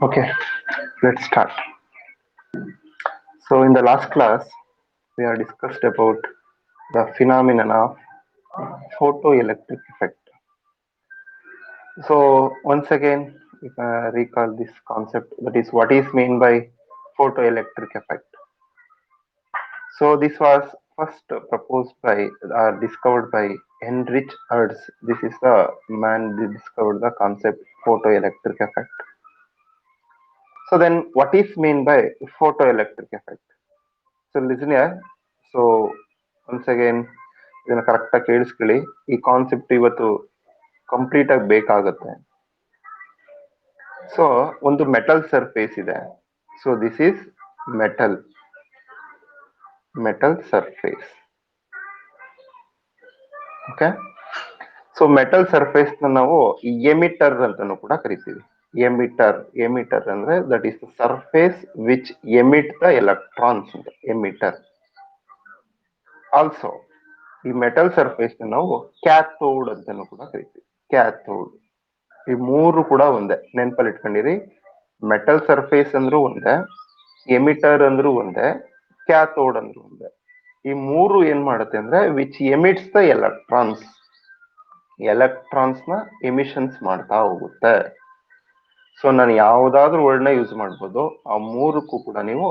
Okay, let's start. So in the last class, we have discussed about the phenomenon of photoelectric effect. So once again, if I recall this concept, that is what is meant by photoelectric effect. So this was first proposed by or discovered by Heinrich Hertz. This is the man who discovered the concept photoelectric effect. So then what is meant by photoelectric effect? So listen here. So once again ಇದನ್ನ correct ಆಗಿ ಕೇಳಿಸ್ಕೊಳ್ಳಿ. ಈ concept ಇವತ್ತು complete ಆಗಿ ಬೇಕಾಗುತ್ತೆ. So ಒಂದು metal surface ಇದೆ. So this is metal surface. Okay. So metal surface ನಾವು ಎಮಿಟರ್ ಅಂತಾನು ಕೂಡ ಕರಿತೀವಿ. ಎಮಿಟರ್ ಅಂದ್ರೆ that is the surface which emit the electrons ಅಂತ ಎಮಿಟರ್. ಆಲ್ಸೋ ಈ ಮೆಟಲ್ ಸರ್ಫೇಸ್ ನಾವು ಕ್ಯಾಥೋಡ್ ಅಂತಾನು ಕೂಡ ಕರಿತೀವಿ. ಕ್ಯಾಥೋಡ್ ಈ ಮೂರು ಕೂಡ ಒಂದೇ, ನೆನಪಲ್ಲಿ ಇಟ್ಕೊಂಡಿರಿ. ಮೆಟಲ್ ಸರ್ಫೇಸ್ ಅಂದ್ರೂ ಒಂದೇ, ಎಮಿಟರ್ ಅಂದ್ರೂ ಒಂದೇ, ಕ್ಯಾಥೋಡ್ ಅಂದ್ರೂ ಒಂದೇ. ಈ ಮೂರು ಏನ್ ಮಾಡುತ್ತೆ ಅಂದ್ರೆ ವಿಚ್ ಎಮಿಟ್ಸ್ ದ ಎಲೆಕ್ಟ್ರಾನ್ಸ್ ನ ಎಮಿಷನ್ಸ್ ಮಾಡ್ತಾ ಹೋಗುತ್ತೆ. ಸೊ ನಾನು ಯಾವ್ದಾದ್ರು ವರ್ಡ್ ನ ಯೂಸ್ ಮಾಡ್ಬೋದು, ಆ ಮೂರಕ್ಕೂ ಕೂಡ ನೀವು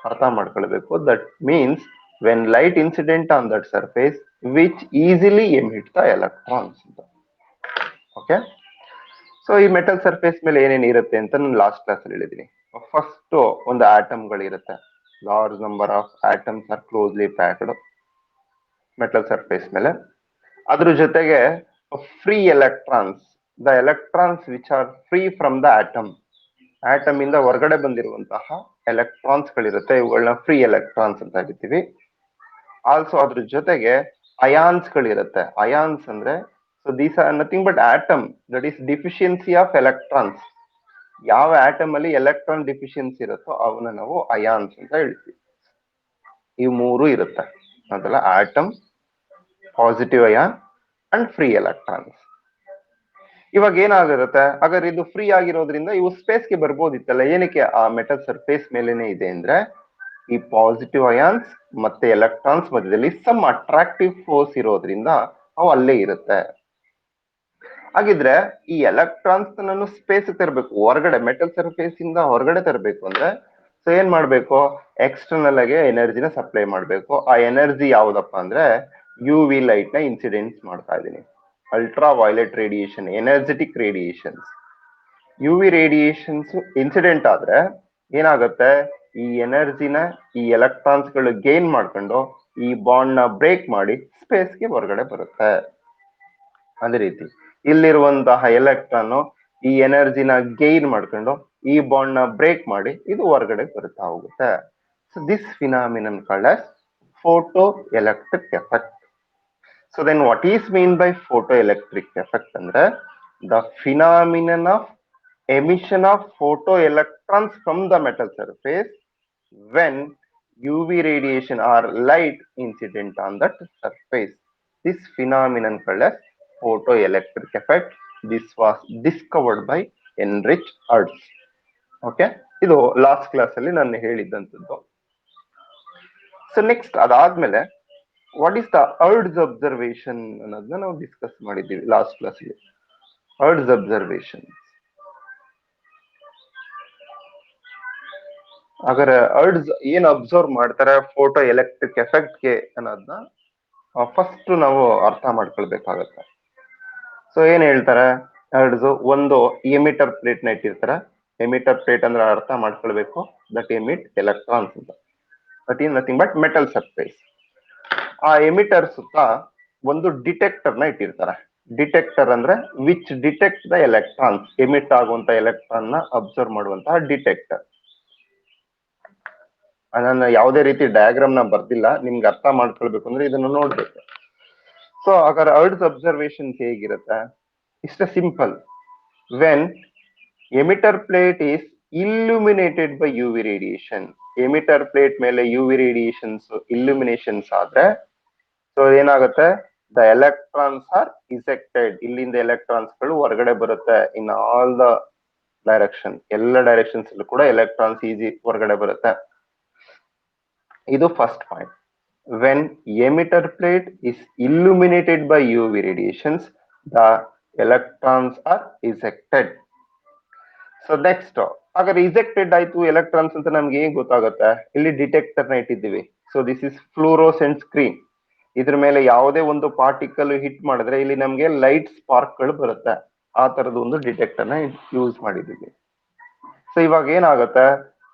ಅರ್ಥ ಮಾಡ್ಕೊಳ್ಬೇಕು. That means when light incident on that surface which easily emit the electrons ಅಂತ. ಓಕೆ. ಸೊ ಈ ಮೆಟಲ್ ಸರ್ಫೇಸ್ ಮೇಲೆ ಏನೇನು ಇರುತ್ತೆ ಅಂತ ನಾನು ಲಾಸ್ಟ್ ಕ್ಲಾಸ್ ಅಲ್ಲಿ ಹೇಳಿದೀನಿ. ಫಸ್ಟ್ ಒಂದು ಆಟಮ್ಗಳಿರುತ್ತೆ. Large number of atoms are closely packed metal surface ಮೇಲೆ. ಅದ್ರ ಜೊತೆಗೆ free electrons, the electrons which are free from the atom ಇಂದ ಹೊರಗಡೆ ಬಂದಿರುವಂತಹ ಎಲೆಕ್ಟ್ರಾನ್ಸ್ ಗಳಿರುತ್ತೆ. ಇವುಗಳನ್ನ ಫ್ರೀ ಎಲೆಕ್ಟ್ರಾನ್ಸ್ ಅಂತ ಹೇಳ್ತೀವಿ. ಆಲ್ಸೋ ಅದ್ರ ಜೊತೆಗೆ ಅಯಾನ್ಸ್ ಗಳಿರುತ್ತೆ. ಅಯಾನ್ಸ್ ಅಂದ್ರೆ so these are nothing but atom that is deficiency of electrons. ಯಾವ ಆಟಮ್ ಅಲ್ಲಿ ಎಲೆಕ್ಟ್ರಾನ್ ಡಿಫಿಷಿಯನ್ಸಿ ಇರುತ್ತೋ ಅವನ್ನ ನಾವು ಅಯಾನ್ಸ್ ಅಂತ ಹೇಳ್ತೀವಿ. ಈ ಮೂರು ಇರುತ್ತೆ ಅದಲ್ಲ, atom, positive ion and free electrons. ಇವಾಗ ಏನಾಗಿರುತ್ತೆ, ಹಾಗಾದ್ರೆ ಇದು ಫ್ರೀ ಆಗಿರೋದ್ರಿಂದ ಇವು ಸ್ಪೇಸ್ಗೆ ಬರ್ಬೋದಿತ್ತಲ್ಲ. ಏನಕ್ಕೆ ಆ ಮೆಟಲ್ ಸರ್ಫೇಸ್ ಮೇಲೆನೆ ಇದೆ ಅಂದ್ರೆ ಈ ಪಾಸಿಟಿವ್ ಅಯಾನ್ಸ್ ಮತ್ತೆ ಎಲೆಕ್ಟ್ರಾನ್ಸ್ ಮಧ್ಯದಲ್ಲಿ ಸಮ್ ಅಟ್ರಾಕ್ಟಿವ್ ಫೋರ್ಸ್ ಇರೋದ್ರಿಂದ ಅವು ಅಲ್ಲೇ ಇರುತ್ತೆ. ಹಾಗಿದ್ರೆ ಈ ಎಲೆಕ್ಟ್ರಾನ್ಸ್ ನಾನು ಸ್ಪೇಸ್ ತರಬೇಕು, ಹೊರಗಡೆ ಮೆಟಲ್ ಸರ್ಫೇಸ್ ಇಂದ ಹೊರಗಡೆ ತರಬೇಕು ಅಂದ್ರೆ ಸೊ ಏನ್ ಮಾಡ್ಬೇಕು, ಎಕ್ಸ್ಟರ್ನಲ್ ಆಗಿ ಎನರ್ಜಿನ ಸಪ್ಲೈ ಮಾಡ್ಬೇಕು. ಆ ಎನರ್ಜಿ ಯಾವ್ದಪ್ಪ ಅಂದ್ರೆ ಯು ವಿ ಲೈಟ್ ನ ಇನ್ಸಿಡೆನ್ಸ್ ಮಾಡ್ತಾ ಇದೀನಿ. Ultraviolet radiation, energetic radiations. U V radiations incident ಆದ್ರೆ ಏನಾಗುತ್ತೆ, ಈ ಎನರ್ಜಿನ ಈ ಎಲೆಕ್ಟ್ರಾನ್ಸ್ ಗಳು ಗೇನ್ ಮಾಡ್ಕೊಂಡು ಈ ಬಾಂಡ್ ನ ಬ್ರೇಕ್ ಮಾಡಿ ಸ್ಪೇಸ್ಗೆ ಹೊರಗಡೆ ಬರುತ್ತೆ. ಅದೇ ರೀತಿ ಇಲ್ಲಿರುವಂತಹ ಎಲೆಕ್ಟ್ರಾನ್ ಈ ಎನರ್ಜಿನ ಗೇನ್ ಮಾಡ್ಕೊಂಡು ಈ ಬಾಂಡ್ ನ ಬ್ರೇಕ್ ಮಾಡಿ ಇದು ಹೊರಗಡೆ ಬರುತ್ತಾ ಹೋಗುತ್ತೆ. So this phenomenon called as photo electric effect. So then what is mean by photo electric effect ಅಂದ್ರೆ the phenomenon of emission of photoelectrons from the metal surface when UV radiation or light incident on that surface. This phenomenon called as photoelectric effect. This was discovered by Heinrich Hertz. Okay, ಇದು last class ಅಲ್ಲಿ ನಾನು ಹೇಳಿದ್ದಂಥದ್ದು. So next ಅದಾದ್ಮೇಲೆ what is the hertz observation ಅನ್ನೋದನ್ನ ನಾವು discuss ಮಾಡಿದ್ದೀವಿ last class ಅಲ್ಲಿ. Hertz observation, ಹಾಗಾದ್ರೆ hertz ಏನ್ ಅಬ್ಸರ್ವ್ ಮಾಡ್ತಾರೆ ಫೋಟೋ ಎಲೆಕ್ಟ್ರಿಕ್ ಎಫೆಕ್ಟ್ಗೆ ಅನ್ನೋದನ್ನ ಫಸ್ಟ್ ನಾವು ಅರ್ಥ ಮಾಡ್ಕೊಳ್ಬೇಕಾಗತ್ತೆ. ಸೊ ಏನ್ ಹೇಳ್ತಾರೆ, ಹರ್ಟ್ಜ್ ಒಂದು ಎಮಿಟರ್ ಪ್ಲೇಟ್ ನ ಇಟ್ಟಿರ್ತಾರೆ. ಎಮಿಟರ್ ಪ್ಲೇಟ್ ಅಂದ್ರೆ ಅರ್ಥ ಮಾಡ್ಕೊಳ್ಬೇಕು, ದಟ್ ಎಮಿಟ್ ಎಲೆಕ್ಟ್ರಾನ್ಸ್ ಅಂತ. That is nothing but metal surface. ಆ ಎಮಿಟರ್ ಸುತ್ತ ಒಂದು ಡಿಟೆಕ್ಟರ್ ನ ಇಟ್ಟಿರ್ತಾರೆ. ಡಿಟೆಕ್ಟರ್ ಅಂದ್ರೆ which detect the electrons, emit ಆಗುವಂತ ಎಲೆಕ್ಟ್ರಾನ್ ನ ಅಬ್ಸರ್ವ್ ಮಾಡುವಂತಹ ಡಿಟೆಕ್ಟರ್. ನಾನು ಯಾವುದೇ ರೀತಿ ಡಯಾಗ್ರಾಮ್ ನ ಬರ್ದಿಲ್ಲ, ನಿಮ್ಗೆ ಅರ್ಥ ಮಾಡ್ಕೊಳ್ಬೇಕು ಅಂದ್ರೆ ಇದನ್ನು ನೋಡ್ಬೇಕು. ಸೊ ಹಾಗಾದ್ರೆ ಹರ್ಟ್ಜ್ ಅಬ್ಸರ್ವೇಷನ್ ಹೇಗಿರುತ್ತೆ, ಇಷ್ಟ simple. When emitter plate is illuminated by U V radiation, emitter plate ಮೇಲೆ ಯು ವಿ ರೇಡಿಯೇಷನ್ಸ್ ಇಲ್ಯುಮಿನೇಷನ್ಸ್ ಆದ್ರೆ ಸೊ ಏನಾಗುತ್ತೆ, ದ ಎಲೆಕ್ಟ್ರಾನ್ಸ್ ಆರ್ ಇಜೆಕ್ಟೆಡ್, ಇಲ್ಲಿಂದ ಎಲೆಕ್ಟ್ರಾನ್ಸ್ ಗಳು ಹೊರಗಡೆ ಬರುತ್ತೆ ಇನ್ ಆಲ್ ದ ಡೈರೆಕ್ಷನ್, ಎಲ್ಲ ಡೈರೆಕ್ಷನ್ಸ್ ಕೂಡ ಎಲೆಕ್ಟ್ರಾನ್ಸ್ ಈಸಿ ಹೊರಗಡೆ ಬರುತ್ತೆ. ಇದು first point. When emitter plate is illuminated by UV radiations, the electrons are ejected. So next, ಹಾಗಾದ್ರೆ ಇಜೆಕ್ಟೆಡ್ ಆಯ್ತು ಎಲೆಕ್ಟ್ರಾನ್ಸ್ ಅಂತ ನಮ್ಗೆ ಏನ್ ಗೊತ್ತಾಗುತ್ತೆ, ಇಲ್ಲಿ ಡಿಟೆಕ್ಟರ್ ನ ಇಟ್ಟಿದ್ದೀವಿ. So this is fluorescent screen. ಇದ್ರ ಮೇಲೆ ಯಾವುದೇ ಒಂದು ಪಾರ್ಟಿಕಲ್ ಹಿಟ್ ಮಾಡಿದ್ರೆ ಇಲ್ಲಿ ನಮ್ಗೆ ಲೈಟ್ ಸ್ಪಾರ್ಕ್ ಗಳು ಬರುತ್ತೆ. ಆ ತರದ ಒಂದು ಡಿಟೆಕ್ಟರ್ ನ ಯೂಸ್ ಮಾಡಿದ್ದೀವಿ. ಸೊ ಇವಾಗ ಏನಾಗುತ್ತೆ,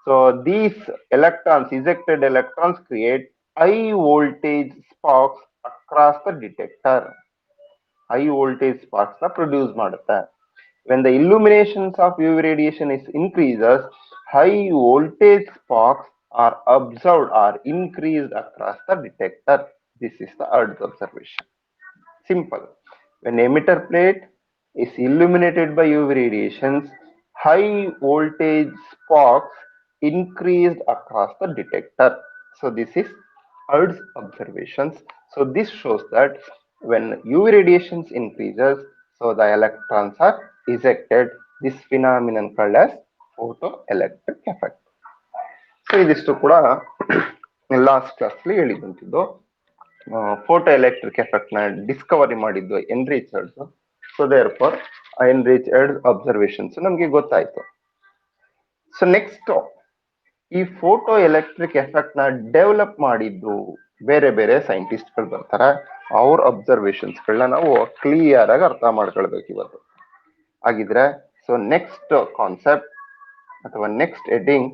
so these electrons, ejected electrons create high voltage sparks across the detector. High voltage sparks ನ ಪ್ರೊಡ್ಯೂಸ್ ಮಾಡುತ್ತೆ. When the illuminations of UV radiation is increases, high voltage sparks are observed or increased across the detector. This is the Earth's observation. Simple. When emitter plate is illuminated by UV radiations, high voltage sparks increased across the detector. So this is Earth's observations. So this shows that when UV radiations increases, so the electrons are ejected. This phenomenon called as photoelectric effect. So ಇದಿಷ್ಟು ಕೂಡ last class ಅಲ್ಲಿ ಹೇಳಿದಂತಿದ್ದು. Photo electric effect ನ Discovery ಮಾಡಿದ್ದು enrich hertz. So therefore enrich hertz observations ನಮ್ಗೆ ಗೊತ್ತಾಯ್ತು. So next, ಈ photo electric effect ನ develop ಮಾಡಿದ್ದು ಬೇರೆ ಬೇರೆ ಸೈಂಟಿಸ್ಟ್ ಗಳು ಬರ್ತಾರೆ. ಅವ್ರ ಅಬ್ಸರ್ವೇಷನ್ಸ್ ಗಳನ್ನ ನಾವು ಕ್ಲಿಯರ್ ಆಗಿ ಅರ್ಥ ಮಾಡ್ಕೊಳ್ಬೇಕು ಇವತ್ತು. ಆಗಿದ್ರೆ ಸೊ ನೆಕ್ಸ್ಟ್ ಕಾನ್ಸೆಪ್ಟ್ ಅಥವಾ next heading,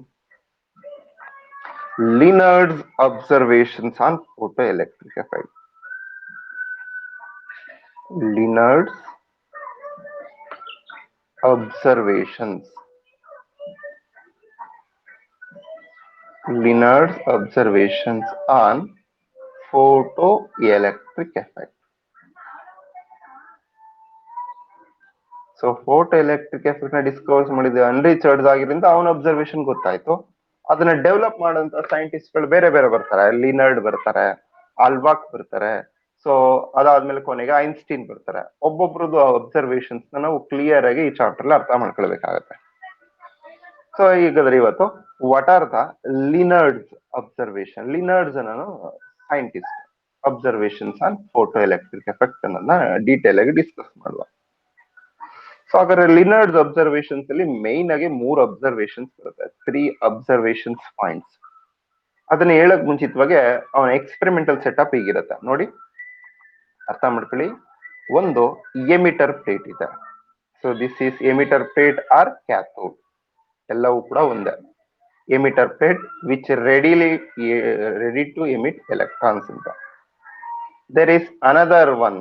Lenard's observations on photoelectric effect. Lenard's observations. Lenard's observations on photoelectric effect. So photo electric effect ನ ಡಿಸ್ಕವರ್ ಮಾಡಿದ ಎನ್ರಿಚ್ ಹರ್ಟ್ಜ್ ಆಗಿರಿಂದ ಅವನ ಅಬ್ಸರ್ವೇಷನ್ ಗೊತ್ತಾಯ್ತು. ಅದನ್ನ ಡೆವಲಪ್ ಮಾಡುವಂತ ಸೈಂಟಿಸ್ಟ್ ಗಳು ಬೇರೆ ಬೇರೆ ಬರ್ತಾರೆ. ಲಿನರ್ಡ್ ಬರ್ತಾರೆ, ಆಲ್ಬಾಕ್ ಬರ್ತಾರೆ. ಸೊ ಅದಾದ್ಮೇಲೆ ಕೊನೆಗೆ ಐನ್ಸ್ಟೀನ್ ಬರ್ತಾರೆ. ಒಬ್ಬೊಬ್ರದ್ದು ಅಬ್ಸರ್ವೇಷನ್ಸ್ ನಾವು ಕ್ಲಿಯರ್ ಆಗಿ ಈ ಚಾಪ್ಟರ್ ಅಲ್ಲಿ ಅರ್ಥ ಮಾಡ್ಕೊಳ್ಬೇಕಾಗತ್ತೆ. ಸೊ ಈಗಾದ್ರೆ ಇವತ್ತು ವಾಟ್ ಆರ್ ದ ಲಿನರ್ಡ್ಸ್ ಅಬ್ಸರ್ವೇಷನ್. ಲಿನರ್ಡ್ಸ್ ಅನ್ನೋ scientist observations on photo electric effect ಅನ್ನೋದನ್ನ ಡೀಟೇಲ್ ಆಗಿ ಡಿಸ್ಕಸ್ ಮಾಡುವ. ಸೊ ಹಾಗಾದ್ರೆ ಲಿನರ್ಡ್ಸ್ ಅಬ್ಸರ್ವೇಷನ್ಸ್ ಅಲ್ಲಿ ಮೈನ್ ಆಗಿ 3 ಅಬ್ಸರ್ವೇಷನ್ಸ್ ಬರುತ್ತೆ, 3 ಅಬ್ಸರ್ವೇಷನ್ಸ್ ಪಾಯಿಂಟ್ಸ್. ಅದನ್ನ ಹೇಳಕ್ ಮುಂಚಿತವಾಗಿ ಅವನ ಎಕ್ಸ್ಪೆರಿಮೆಂಟಲ್ ಸೆಟಪ್ ಹೀಗಿರುತ್ತೆ ನೋಡಿ, ಅರ್ಥ ಮಾಡ್ಕೊಳ್ಳಿ. ಒಂದು ಎಮಿಟರ್ ಪ್ಲೇಟ್ ಇದೆ. So this is emitter plate or cathode, ಎಲ್ಲವೂ ಕೂಡ ಒಂದೇ. Emitter plate which ready to emit electrons ಅಂತ. There is another one.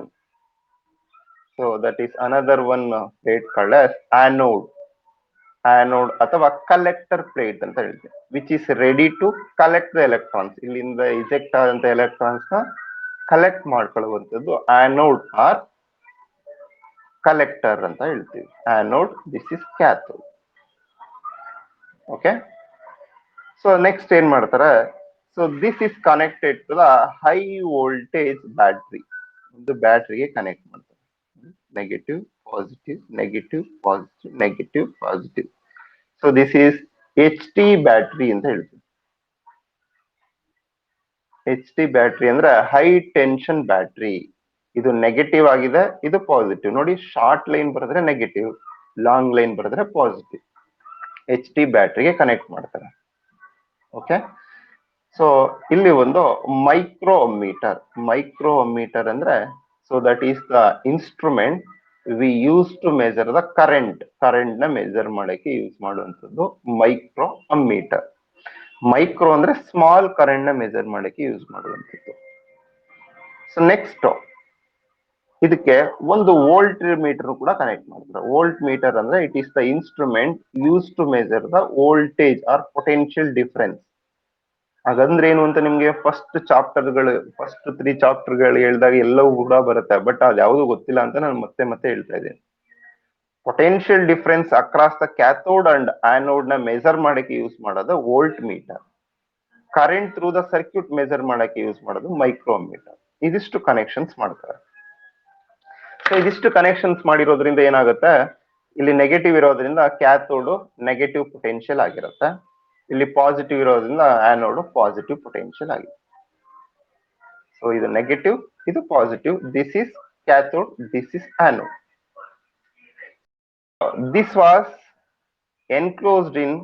So that is another one plate called as anode. Anode ಅಥವಾ collector plate ಅಂತ ಹೇಳ್ತೀವಿ, which is ready to collect the electrons. ಇಲ್ಲಿಂದ ಇಜೆಕ್ಟ್ ಆದಂತ electrons ನ collect ಮಾಡ್ಕೊಳ್ಳುವಂಥದ್ದು anode R collector ಅಂತ ಹೇಳ್ತೀವಿ. anode, this is cathode. Okay. So next ಏನ್ ಮಾಡ್ತಾರೆ, so this is connected to the high voltage battery. ಒಂದು ಬ್ಯಾಟ್ರಿಗೆ ಕನೆಕ್ಟ್ ಮಾಡ್ತಾರೆ. Negative, positive, negative, positive, negative, positive. So this is HT battery ಅಂತ ಹೇಳ್ತೀವಿ. HT battery ಅಂದ್ರೆ high tension battery. ಇದು negative ಆಗಿದೆ, ಇದು ಪಾಸಿಟಿವ್. ನೋಡಿ, ಶಾರ್ಟ್ ಲೈನ್ ಬರೆದ್ರೆ ನೆಗೆಟಿವ್, ಲಾಂಗ್ ಲೈನ್ ಬರೆದ್ರೆ ಪಾಸಿಟಿವ್. HT ಬ್ಯಾಟ್ರಿಗೆ ಕನೆಕ್ಟ್ ಮಾಡ್ತಾರೆ. ಓಕೆ. ಸೊ ಇಲ್ಲಿ ಒಂದು ಮೈಕ್ರೋಮೀಟರ್. ಮೈಕ್ರೋಮೀಟರ್ ಅಂದ್ರೆ so that is the instrument we use to measure the current ನ ಮೆಜರ್ ಮಾಡಕ್ಕೆ ಯೂಸ್ ಮಾಡುವಂಥದ್ದು ಮೈಕ್ರೋಮೀಟರ್. ಮೈಕ್ರೋ ಅಂದ್ರೆ ಸ್ಮಾಲ್ ಕರೆಂಟ್ ನ ಮೆಜರ್ ಮಾಡಕ್ಕೆ ಯೂಸ್ ಮಾಡುವಂಥದ್ದು. ಸೊ ನೆಕ್ಸ್ಟ್ ಇದಕ್ಕೆ ಒಂದು ವೋಲ್ಟ್ ಮೀಟರ್ ಕೂಡ ಕನೆಕ್ಟ್ ಮಾಡ್ತಾರೆ. ವೋಲ್ಟ್ ಮೀಟರ್ ಅಂದ್ರೆ it is the instrument use to measure the voltage or potential difference. ಹಾಗಂದ್ರೆ ಏನು ಅಂತ ನಿಮ್ಗೆ ಫಸ್ಟ್ 3 ಚಾಪ್ಟರ್ಗಳು ಹೇಳಿದಾಗ ಎಲ್ಲವೂ ಕೂಡ ಬರುತ್ತೆ, ಬಟ್ ಅದು ಯಾವುದು ಗೊತ್ತಿಲ್ಲ ಅಂತ ನಾನು ಮತ್ತೆ ಹೇಳ್ತಾ ಇದ್ದೇನೆ. Potential difference across the cathode and anode ನ ಮೆಜರ್ ಮಾಡಕ್ಕೆ ಯೂಸ್ ಮಾಡೋದು volt meter. Current through the circuit measure ಮಾಡಕ್ಕೆ ಯೂಸ್ ಮಾಡೋದು ಮೈಕ್ರೋಮೀಟರ್. ಇದಿಷ್ಟು ಕನೆಕ್ಷನ್ಸ್ ಮಾಡ್ತಾರೆ. ಸೊ ಇದಿಷ್ಟು ಕನೆಕ್ಷನ್ಸ್ ಮಾಡಿರೋದ್ರಿಂದ ಏನಾಗುತ್ತೆ, ಇಲ್ಲಿ ನೆಗೆಟಿವ್ ಇರೋದ್ರಿಂದ ಕ್ಯಾಥೋಡ್ ನೆಗೆಟಿವ್ ಪೊಟೆನ್ಶಿಯಲ್ ಆಗಿರುತ್ತೆ, ಇಲ್ಲಿ ಪಾಸಿಟಿವ್ ಇರೋದ್ರಿಂದ ಆನೋಡ್ ಪಾಸಿಟಿವ್ ಪೊಟೆನ್ಶಿಯಲ್ ಆಗಿದೆ. ಸೊ ಇದು ನೆಗೆಟಿವ್, ಇದು positive. This is cathode, this is anode. This was enclosed in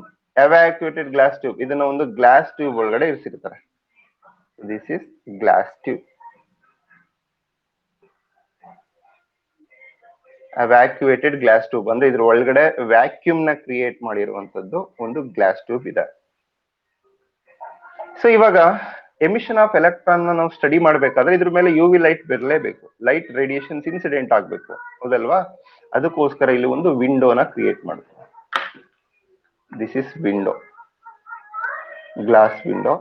evacuated glass tube. ಇದನ್ನ ಒಂದು ಗ್ಲಾಸ್ ಟ್ಯೂಬ್ ಒಳಗಡೆ ಇರಿಸಿರ್ತಾರೆ. This is glass tube. Evacuated glass tube ಅಂದ್ರೆ ಇದ್ರ ಒಳಗಡೆ ವ್ಯಾಕ್ಯೂಮ್ ನ ಕ್ರಿಯೇಟ್ ಮಾಡಿರುವಂತದ್ದು ಒಂದು ಗ್ಲಾಸ್ ಟ್ಯೂಬ್ ಇದೆ. ಸೊ ಇವಾಗ ಎಮಿಷನ್ ಆಫ್ ಎಲೆಕ್ಟ್ರಾನ್ ನಾವು ಸ್ಟಡಿ ಮಾಡ್ಬೇಕಾದ್ರೆ ಇದ್ರ ಮೇಲೆ ಯು ವಿ ಲೈಟ್ ಬರಲೇಬೇಕು, ಲೈಟ್ ರೇಡಿಯೇಷನ್ಸ್ ಇನ್ಸಿಡೆಂಟ್ ಆಗ್ಬೇಕು, ಹೌದಲ್ವಾ? ಅದಕ್ಕೋಸ್ಕರ ಇಲ್ಲಿ ಒಂದು ವಿಂಡೋನ ಕ್ರಿಯೇಟ್ ಮಾಡ್ತೀವಿ. This is window, glass window.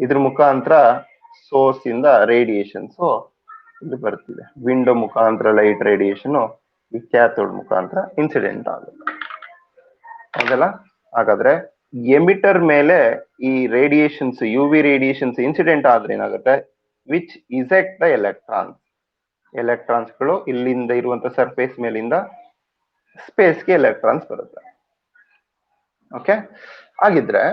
ಇದ್ರ ಮುಖಾಂತರ ಸೋರ್ಸ್ ಇಂದ ರೇಡಿಯೇಷನ್ಸ್ ಇದು ಬರ್ತಿದೆ. ವಿಂಡೋ ಮುಖಾಂತರ ಲೈಟ್ ರೇಡಿಯೇಷನ್ ಈ ಕ್ಯಾಥೋಡ್ ಮುಖಾಂತರ ಇನ್ಸಿಡೆಂಟ್ ಆಗುತ್ತೆ, ಹೌದಲ್ಲ? ಹಾಗಾದ್ರೆ ಎಮಿಟರ್ ಮೇಲೆ ಈ radiations, U V radiations incident ಆದ್ರೆ ಏನಾಗುತ್ತೆ, ವಿಚ್ ಇಜೆಕ್ಟ್ ದ ಎಲೆಕ್ಟ್ರಾನ್ಸ್. ಎಲೆಕ್ಟ್ರಾನ್ಸ್ಗಳು ಇಲ್ಲಿಂದ ಇರುವಂತ ಸರ್ಫೇಸ್ ಮೇಲಿಂದ ಸ್ಪೇಸ್ಗೆ ಎಲೆಕ್ಟ್ರಾನ್ಸ್ ಬರುತ್ತೆ. ಓಕೆ, ಹಾಗಿದ್ರೆ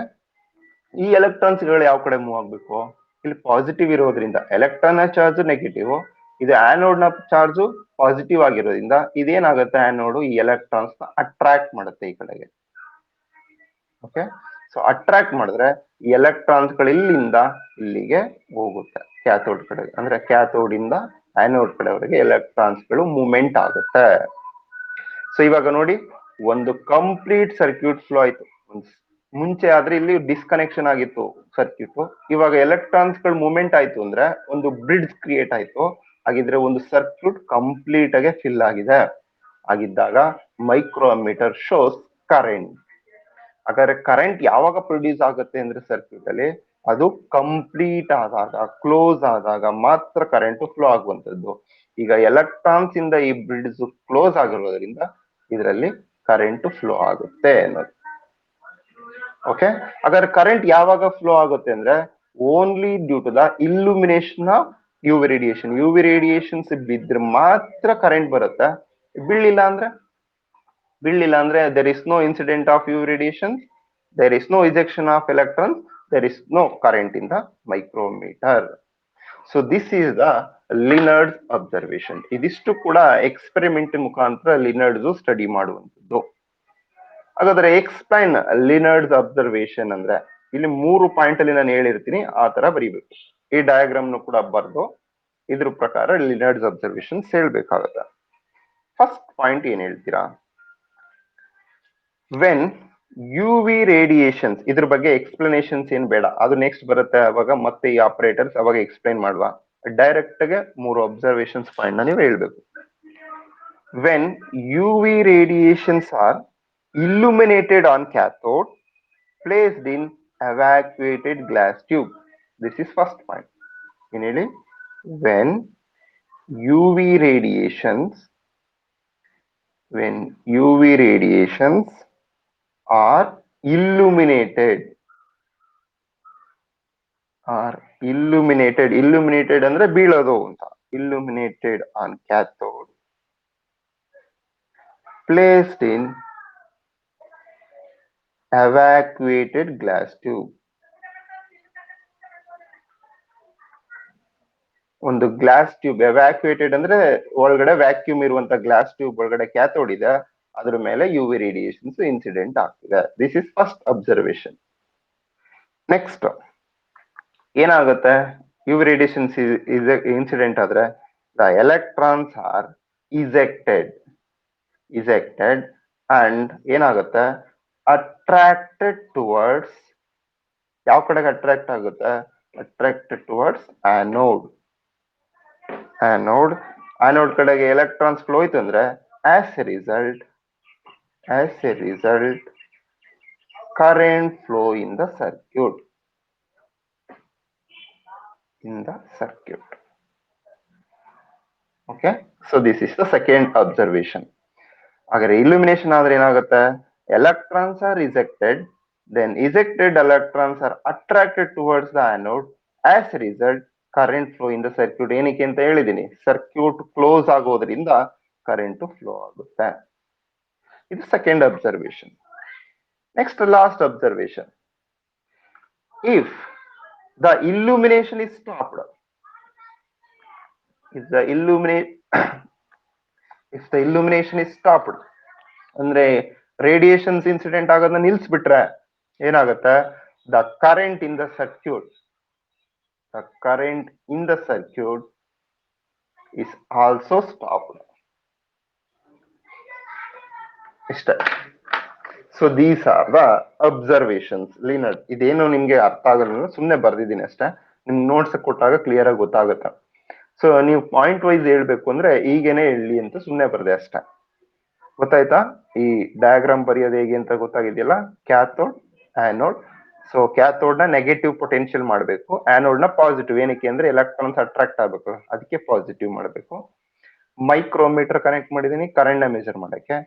ಈ ಎಲೆಕ್ಟ್ರಾನ್ಸ್ ಗಳು ಯಾವ ಕಡೆ ಮೂವ್ ಆಗ್ಬೇಕು? ಇಲ್ಲಿ ಪಾಸಿಟಿವ್ ಇರೋದ್ರಿಂದ ಎಲೆಕ್ಟ್ರಾನ್ ನ ಚಾರ್ಜ್ ನೆಗೆಟಿವ್, ಇದು ಆನೋಡ್ ನ ಚಾರ್ಜ್ ಪಾಸಿಟಿವ್ ಆಗಿರೋದ್ರಿಂದ ಇದೇನಾಗುತ್ತೆ, ಆನೋಡ್ ಈ ಎಲೆಕ್ಟ್ರಾನ್ಸ್ ನ ಅಟ್ರಾಕ್ಟ್ ಮಾಡುತ್ತೆ ಈ ಕಡೆಗೆ. ಓಕೆ, ಸೊ ಅಟ್ರಾಕ್ಟ್ ಮಾಡಿದ್ರೆ ಈ ಎಲೆಕ್ಟ್ರಾನ್ಸ್ ಗಳು ಇಲ್ಲಿಂದ ಇಲ್ಲಿಗೆ ಹೋಗುತ್ತೆ ಕ್ಯಾಥೋಡ್ ಕಡೆ, ಅಂದ್ರೆ ಕ್ಯಾಥೋಡ್ ಇಂದ ಆನೋಡ್ ಕಡೆವರೆಗೆ ಎಲೆಕ್ಟ್ರಾನ್ಸ್ ಗಳು ಮೂವ್ಮೆಂಟ್ ಆಗುತ್ತೆ. ಸೊ ಇವಾಗ ನೋಡಿ, ಒಂದು ಕಂಪ್ಲೀಟ್ ಸರ್ಕ್ಯೂಟ್ ಫ್ಲೋ ಆಯ್ತು. ಮುಂಚೆ ಆದ್ರೆ ಇಲ್ಲಿ ಡಿಸ್ಕನೆಕ್ಷನ್ ಆಗಿತ್ತು ಸರ್ಕ್ಯೂಟ್, ಇವಾಗ ಎಲೆಕ್ಟ್ರಾನ್ಸ್ ಗಳು ಮೂವ್ಮೆಂಟ್ ಆಯ್ತು ಅಂದ್ರೆ ಒಂದು ಬ್ರಿಡ್ಜ್ ಕ್ರಿಯೇಟ್ ಆಯ್ತು. ಹಾಗಿದ್ರೆ ಒಂದು ಸರ್ಕ್ಯೂಟ್ ಕಂಪ್ಲೀಟ್ ಆಗಿ ಫಿಲ್ ಆಗಿದೆ. ಆಗಿದ್ದಾಗ ಮೈಕ್ರೋಮೀಟರ್ ಶೋಸ್ ಕರೆಂಟ್. ಹಾಗಾದ್ರೆ ಕರೆಂಟ್ ಯಾವಾಗ ಪ್ರೊಡ್ಯೂಸ್ ಆಗುತ್ತೆ ಅಂದ್ರೆ ಸರ್ಕ್ಯೂಟ್ ಅಲ್ಲಿ ಅದು ಕಂಪ್ಲೀಟ್ ಆದಾಗ, ಕ್ಲೋಸ್ ಆದಾಗ ಮಾತ್ರ ಕರೆಂಟ್ ಫ್ಲೋ ಆಗುವಂತದ್ದು. ಈಗ ಎಲೆಕ್ಟ್ರಾನ್ಸ್ ಇಂದ ಈ ಬ್ರಿಡ್ಜ್ ಕ್ಲೋಸ್ ಆಗಿರೋದ್ರಿಂದ ಇದರಲ್ಲಿ ಕರೆಂಟ್ ಫ್ಲೋ ಆಗುತ್ತೆ ಅನ್ನೋದು. ಓಕೆ, ಹಾಗಾದ್ರೆ ಕರೆಂಟ್ ಯಾವಾಗ ಫ್ಲೋ ಆಗುತ್ತೆ ಅಂದ್ರೆ only due to the illumination of U V radiation. U V radiations ಬಿದ್ರೆ ಮಾತ್ರ ಕರೆಂಟ್ ಬರುತ್ತೆ. ಬೀಳಿಲ್ಲ ಅಂದ್ರೆ there is no incident of UV radiation, there is no ejection of electrons, there is no current in the micrometer. So this is the Lennard's observation. ಇದಿಷ್ಟು ಕೂಡ experiment ಮುಖಾಂತರ ಲಿನರ್ಡ್ಸ್ study ಮಾಡುವಂತದ್ದು. ಹಾಗಾದ್ರೆ explain ಲಿನರ್ಡ್ಸ್ observation ಅಂದ್ರೆ ಇಲ್ಲಿ 3 point ಅಲ್ಲಿ ನಾನು ಹೇಳಿರ್ತೀನಿ, ಆ ತರ ಬರೀಬೇಕು. ಈ ಡಯಾಗ್ರಾಮ್ ಕೂಡ ಬರ್ದು ಇದ್ರ ಪ್ರಕಾರ ಲಿನರ್ಡ್ಸ್ ಅಬ್ಸರ್ವೇಷನ್ಸ್ ಹೇಳ್ಬೇಕಾಗತ್ತೆ. ಫಸ್ಟ್ ಪಾಯಿಂಟ್ ಏನ್ ಹೇಳ್ತೀರಾ? ವೆನ್ ಯು ವಿ ರೇಡಿಯೇಷನ್ಸ್, ಇದ್ರ ಬಗ್ಗೆ ಎಕ್ಸ್ಪ್ಲನೇಷನ್ಸ್ ಏನ್ ಬೇಡ, ಅದು ನೆಕ್ಸ್ಟ್ ಬರುತ್ತೆ ಅವಾಗ, ಮತ್ತೆ ಈ ಆಪರೇಟರ್ಸ್ ಅವಾಗ ಎಕ್ಸ್ಪ್ಲೈನ್ ಮಾಡುವ. ಡೈರೆಕ್ಟ್ ಗೆ 3 ಅಬ್ಸರ್ವೇಷನ್ಸ್ ಪಾಯಿಂಟ್ ನೀವು ಹೇಳ್ಬೇಕು. When U V radiations are illuminated on cathode placed in evacuated glass tube. This is first point. When UV radiations are illuminated ಅಂದ್ರೆ ಬೀಳೋದು ಅಂತ, illuminated on cathode placed in evacuated glass tube. ಒಂದು glass tube ಎವ್ಯಾಕ್ಯುಯೇಟೆಡ್ ಅಂದ್ರೆ ಒಳಗಡೆ vacuum ಇರುವಂತ glass tube ಒಳಗಡೆ cathode ಇದೆ, ಅದ್ರ ಮೇಲೆ ಯು ವಿ ರೇಡಿಯೇಷನ್ಸ್ ಇನ್ಸಿಡೆಂಟ್ ಆಗ್ತಿದೆ. This is first observation. Next ಏನಾಗುತ್ತೆ, ಯು ವಿ ರೇಡಿಯೇಷನ್ಸ್ ಇನ್ಸಿಡೆಂಟ್ ಆದ್ರೆ ದ ಎಲೆಕ್ಟ್ರಾನ್ಸ್ ಆರ್ ಇಜೆಕ್ಟೆಡ್ ಅಂಡ್ ಏನಾಗುತ್ತೆ, ಅಟ್ರಾಕ್ಟೆಡ್ ಟುವರ್ಡ್ಸ್, ಯಾವ ಕಡೆಗೆ ಅಟ್ರಾಕ್ಟ್ ಆಗುತ್ತೆ, ಅಟ್ರಾಕ್ಟೆಡ್ ಟುವರ್ಡ್ಸ್ ಆನೋಡ್ ಕಡೆಗೆ ಎಲೆಕ್ಟ್ರಾನ್ಸ್ ಫ್ಲೋ ಹೋಯ್ತು ಅಂದ್ರೆ as A result current flow in the circuit. Okay, so this is the second observation. ಹಾಗಾದ್ರೆ illumination ಆದ್ರೆ ಏನಾಗುತ್ತೆ, electrons are ejected, then ejected electrons are attracted towards the anode. As a result, current flow in the circuit. ಏನಕ್ಕೆ ಅಂತ ಹೇಳಿದೀನಿ, circuit close ಆಗೋದ್ರಿಂದ current flow ಆಗುತ್ತೆ. ಇದು second observation. Next last observation, if the illumination is stopped, if the illumination is stopped ಅಂದ್ರೆ radiations incident ಆಗೋದನ್ನ ನಿಲ್ಸ್ಬಿಟ್ರೆ ಏನಾಗುತ್ತೆ, the current in the circuit is also stopped. ಇಷ್ಟೇ. So these are the observations. Lenard, ಇದೇನು ನಿಮ್ಗೆ ಅರ್ಥ ಆಗಲ್ಲ, ಸುಮ್ನೆ ಬರ್ದಿದ್ದೀನಿ ಅಷ್ಟೇ, ನಿಮ್ಗೆ ನೋಟ್ಸ್ ಕೊಟ್ಟಾಗ ಕ್ಲಿಯರ್ ಆಗಿ ಗೊತ್ತಾಗುತ್ತೆ. ಸೊ ನೀವು ಪಾಯಿಂಟ್ ವೈಸ್ ಹೇಳ್ಬೇಕು ಅಂದ್ರೆ ಈಗೇನೆ ಹೇಳಿ ಅಂತ ಸುಮ್ನೆ ಬರ್ದೆ ಅಷ್ಟೇ. ಗೊತ್ತಾಯ್ತಾ? ಈ ಡಯಾಗ್ರಾಮ್ ಬರೆಯೋದು ಹೇಗೆ ಅಂತ ಗೊತ್ತಾಗಿದೆಯಲ್ಲ. Cathode, anode. ಸೊ ಕ್ಯಾಥೋಡ್ ನ ನೆಗೆಟಿವ್ ಪೊಟೆನ್ಶಿಯಲ್ ಮಾಡಬೇಕು, ಆನೋಡ್ ನ ಪಾಸಿಟಿವ್. ಏನಕ್ಕೆ ಅಂದ್ರೆ ಎಲೆಕ್ಟ್ರಾನ್ಸ್ ಅಟ್ರಾಕ್ಟ್ ಆಗ್ಬೇಕು, ಅದಕ್ಕೆ ಪಾಸಿಟಿವ್ ಮಾಡಬೇಕು. ಮೈಕ್ರೋಮೀಟರ್ ಕನೆಕ್ಟ್ ಮಾಡಿದೀನಿ ಕರೆಂಟ್ ನ ಮೆಜರ್ ಮಾಡಕ್ಕೆ.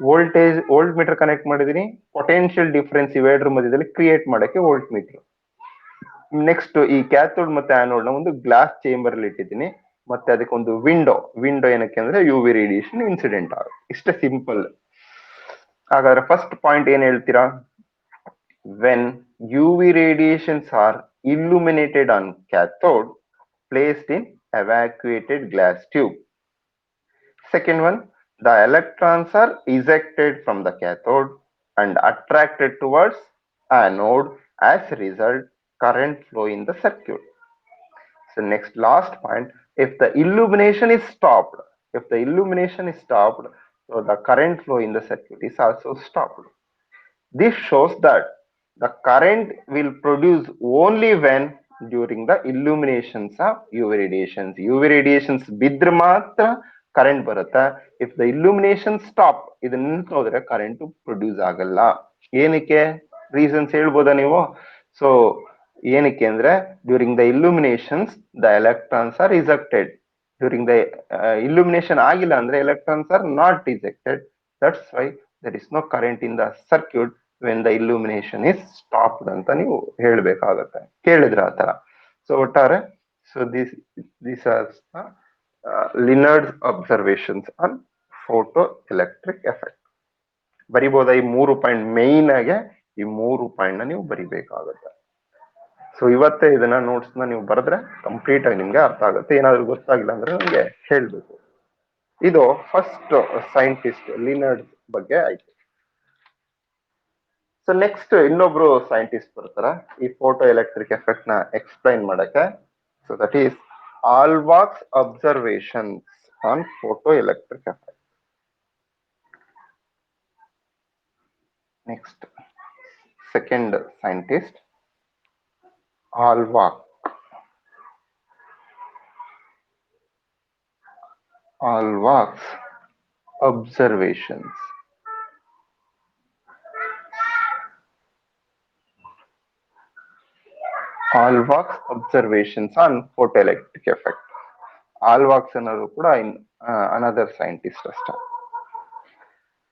ವೋಲ್ಟ್ ಮೀಟರ್ ಕನೆಕ್ಟ್ ಮಾಡಿದೀನಿ ಪೊಟೆನ್ಶಿಯಲ್ ಡಿಫರೆನ್ಸ್ ಇವೆರಡರ ಮಧ್ಯದಲ್ಲಿ ಕ್ರಿಯೇಟ್ ಮಾಡಕ್ಕೆ ವೋಲ್ಟ್ ಮೀಟರ್. ನೆಕ್ಸ್ಟ್ ಈ ಕ್ಯಾಥೋಡ್ ಮತ್ತೆ ಆನೋಡ್ ನ ಒಂದು ಗ್ಲಾಸ್ ಚೇಂಬರ್ ಅಲ್ಲಿ ಇಟ್ಟಿದ್ದೀನಿ, ಮತ್ತೆ ಅದಕ್ಕೆ ಒಂದು ವಿಂಡೋ ಏನಕ್ಕೆ ಅಂದ್ರೆ ಯು ವಿ ರೇಡಿಯೇಷನ್ ಇನ್ಸಿಡೆಂಟ್ ಆಗುತ್ತೆ. ಇಷ್ಟೇ ಸಿಂಪಲ್. ಹಾಗಾದ್ರೆ ಫಸ್ಟ್ ಪಾಯಿಂಟ್ ಏನ್ ಹೇಳ್ತೀರಾ, when U V radiations are illuminated on cathode placed in evacuated glass tube. Second one, the electrons are ejected from the cathode and attracted towards anode. As a result, current flow in the circuit. So next last point, if the illumination is stopped, so the current flow in the circuit is also stopped. This shows that the current will produce only when during the illuminations of UV radiations. UV radiations ಬಿದ್ರೆ ಮಾತ್ರ current ಬರುತ್ತೆ. If the illumination stop, ಇದನ್ನ ನಿಂತೋದ್ರೆ current produce ಆಗಲ್ಲ. ಏನಕ್ಕೆ reasons ಹೇಳ್ಬೋದಾ ನೀವು? So ಏನಕ್ಕೆ ಅಂದ್ರೆ during the illuminations the electrons are ejected. During the illumination ಆಗಿಲ್ಲ ಅಂದ್ರೆ electrons are not ejected. That's why there is no current in the circuit when the illumination is stopped ಅಂತ ನೀವು ಹೇಳ್ಬೇಕಾಗತ್ತೆ. ಕೇಳಿದ್ರ ಆತರ? ಸೊ ಒಟ್ಟಾರೆ so these are Lenard's observations on photo electric effect. ಬರಿಬೋದಾ? ಈ 3 point main ಆಗಿ ಈ 3 ಪಾಯಿಂಟ್ ನ ನೀವು ಬರಿಬೇಕಾಗುತ್ತೆ. ಸೊ ಇವತ್ತೇ ಇದನ್ನ ನೋಟ್ಸ್ ನ ನೀವು ಬರೆದ್ರೆ ಕಂಪ್ಲೀಟ್ ಆಗಿ ನಿಮ್ಗೆ ಅರ್ಥ ಆಗುತ್ತೆ. ಏನಾದ್ರು ಗೊತ್ತಾಗಿಲ್ಲ ಅಂದ್ರೆ ನಿಮ್ಗೆ ಹೇಳ್ಬೇಕು. ಇದು ಫಸ್ಟ್ ಸೈಂಟಿಸ್ಟ್ ಲಿನರ್ಡ್ ಬಗ್ಗೆ ಆಯ್ತು. ಸೊ ನೆಕ್ಸ್ಟ್ ಇನ್ನೊಬ್ರು ಸೈಂಟಿಸ್ಟ್ ಬರ್ತಾರ ಈ ಫೋಟೋ ಎಲೆಕ್ಟ್ರಿಕ್ ಎಫೆಕ್ಟ್ ನ ಎಕ್ಸ್ಪ್ಲೈನ್ ಮಾಡಕ್ಕೆ. So that is Alvax observations on photoelectric effect. Next, second scientist, Alvax observations. Alvax observations on photoelectric effect. Alvax ಅನ್ನೋದು ಕೂಡ ಅನದರ್ ಸೈಂಟಿಸ್ಟ್ ಅಷ್ಟೇ.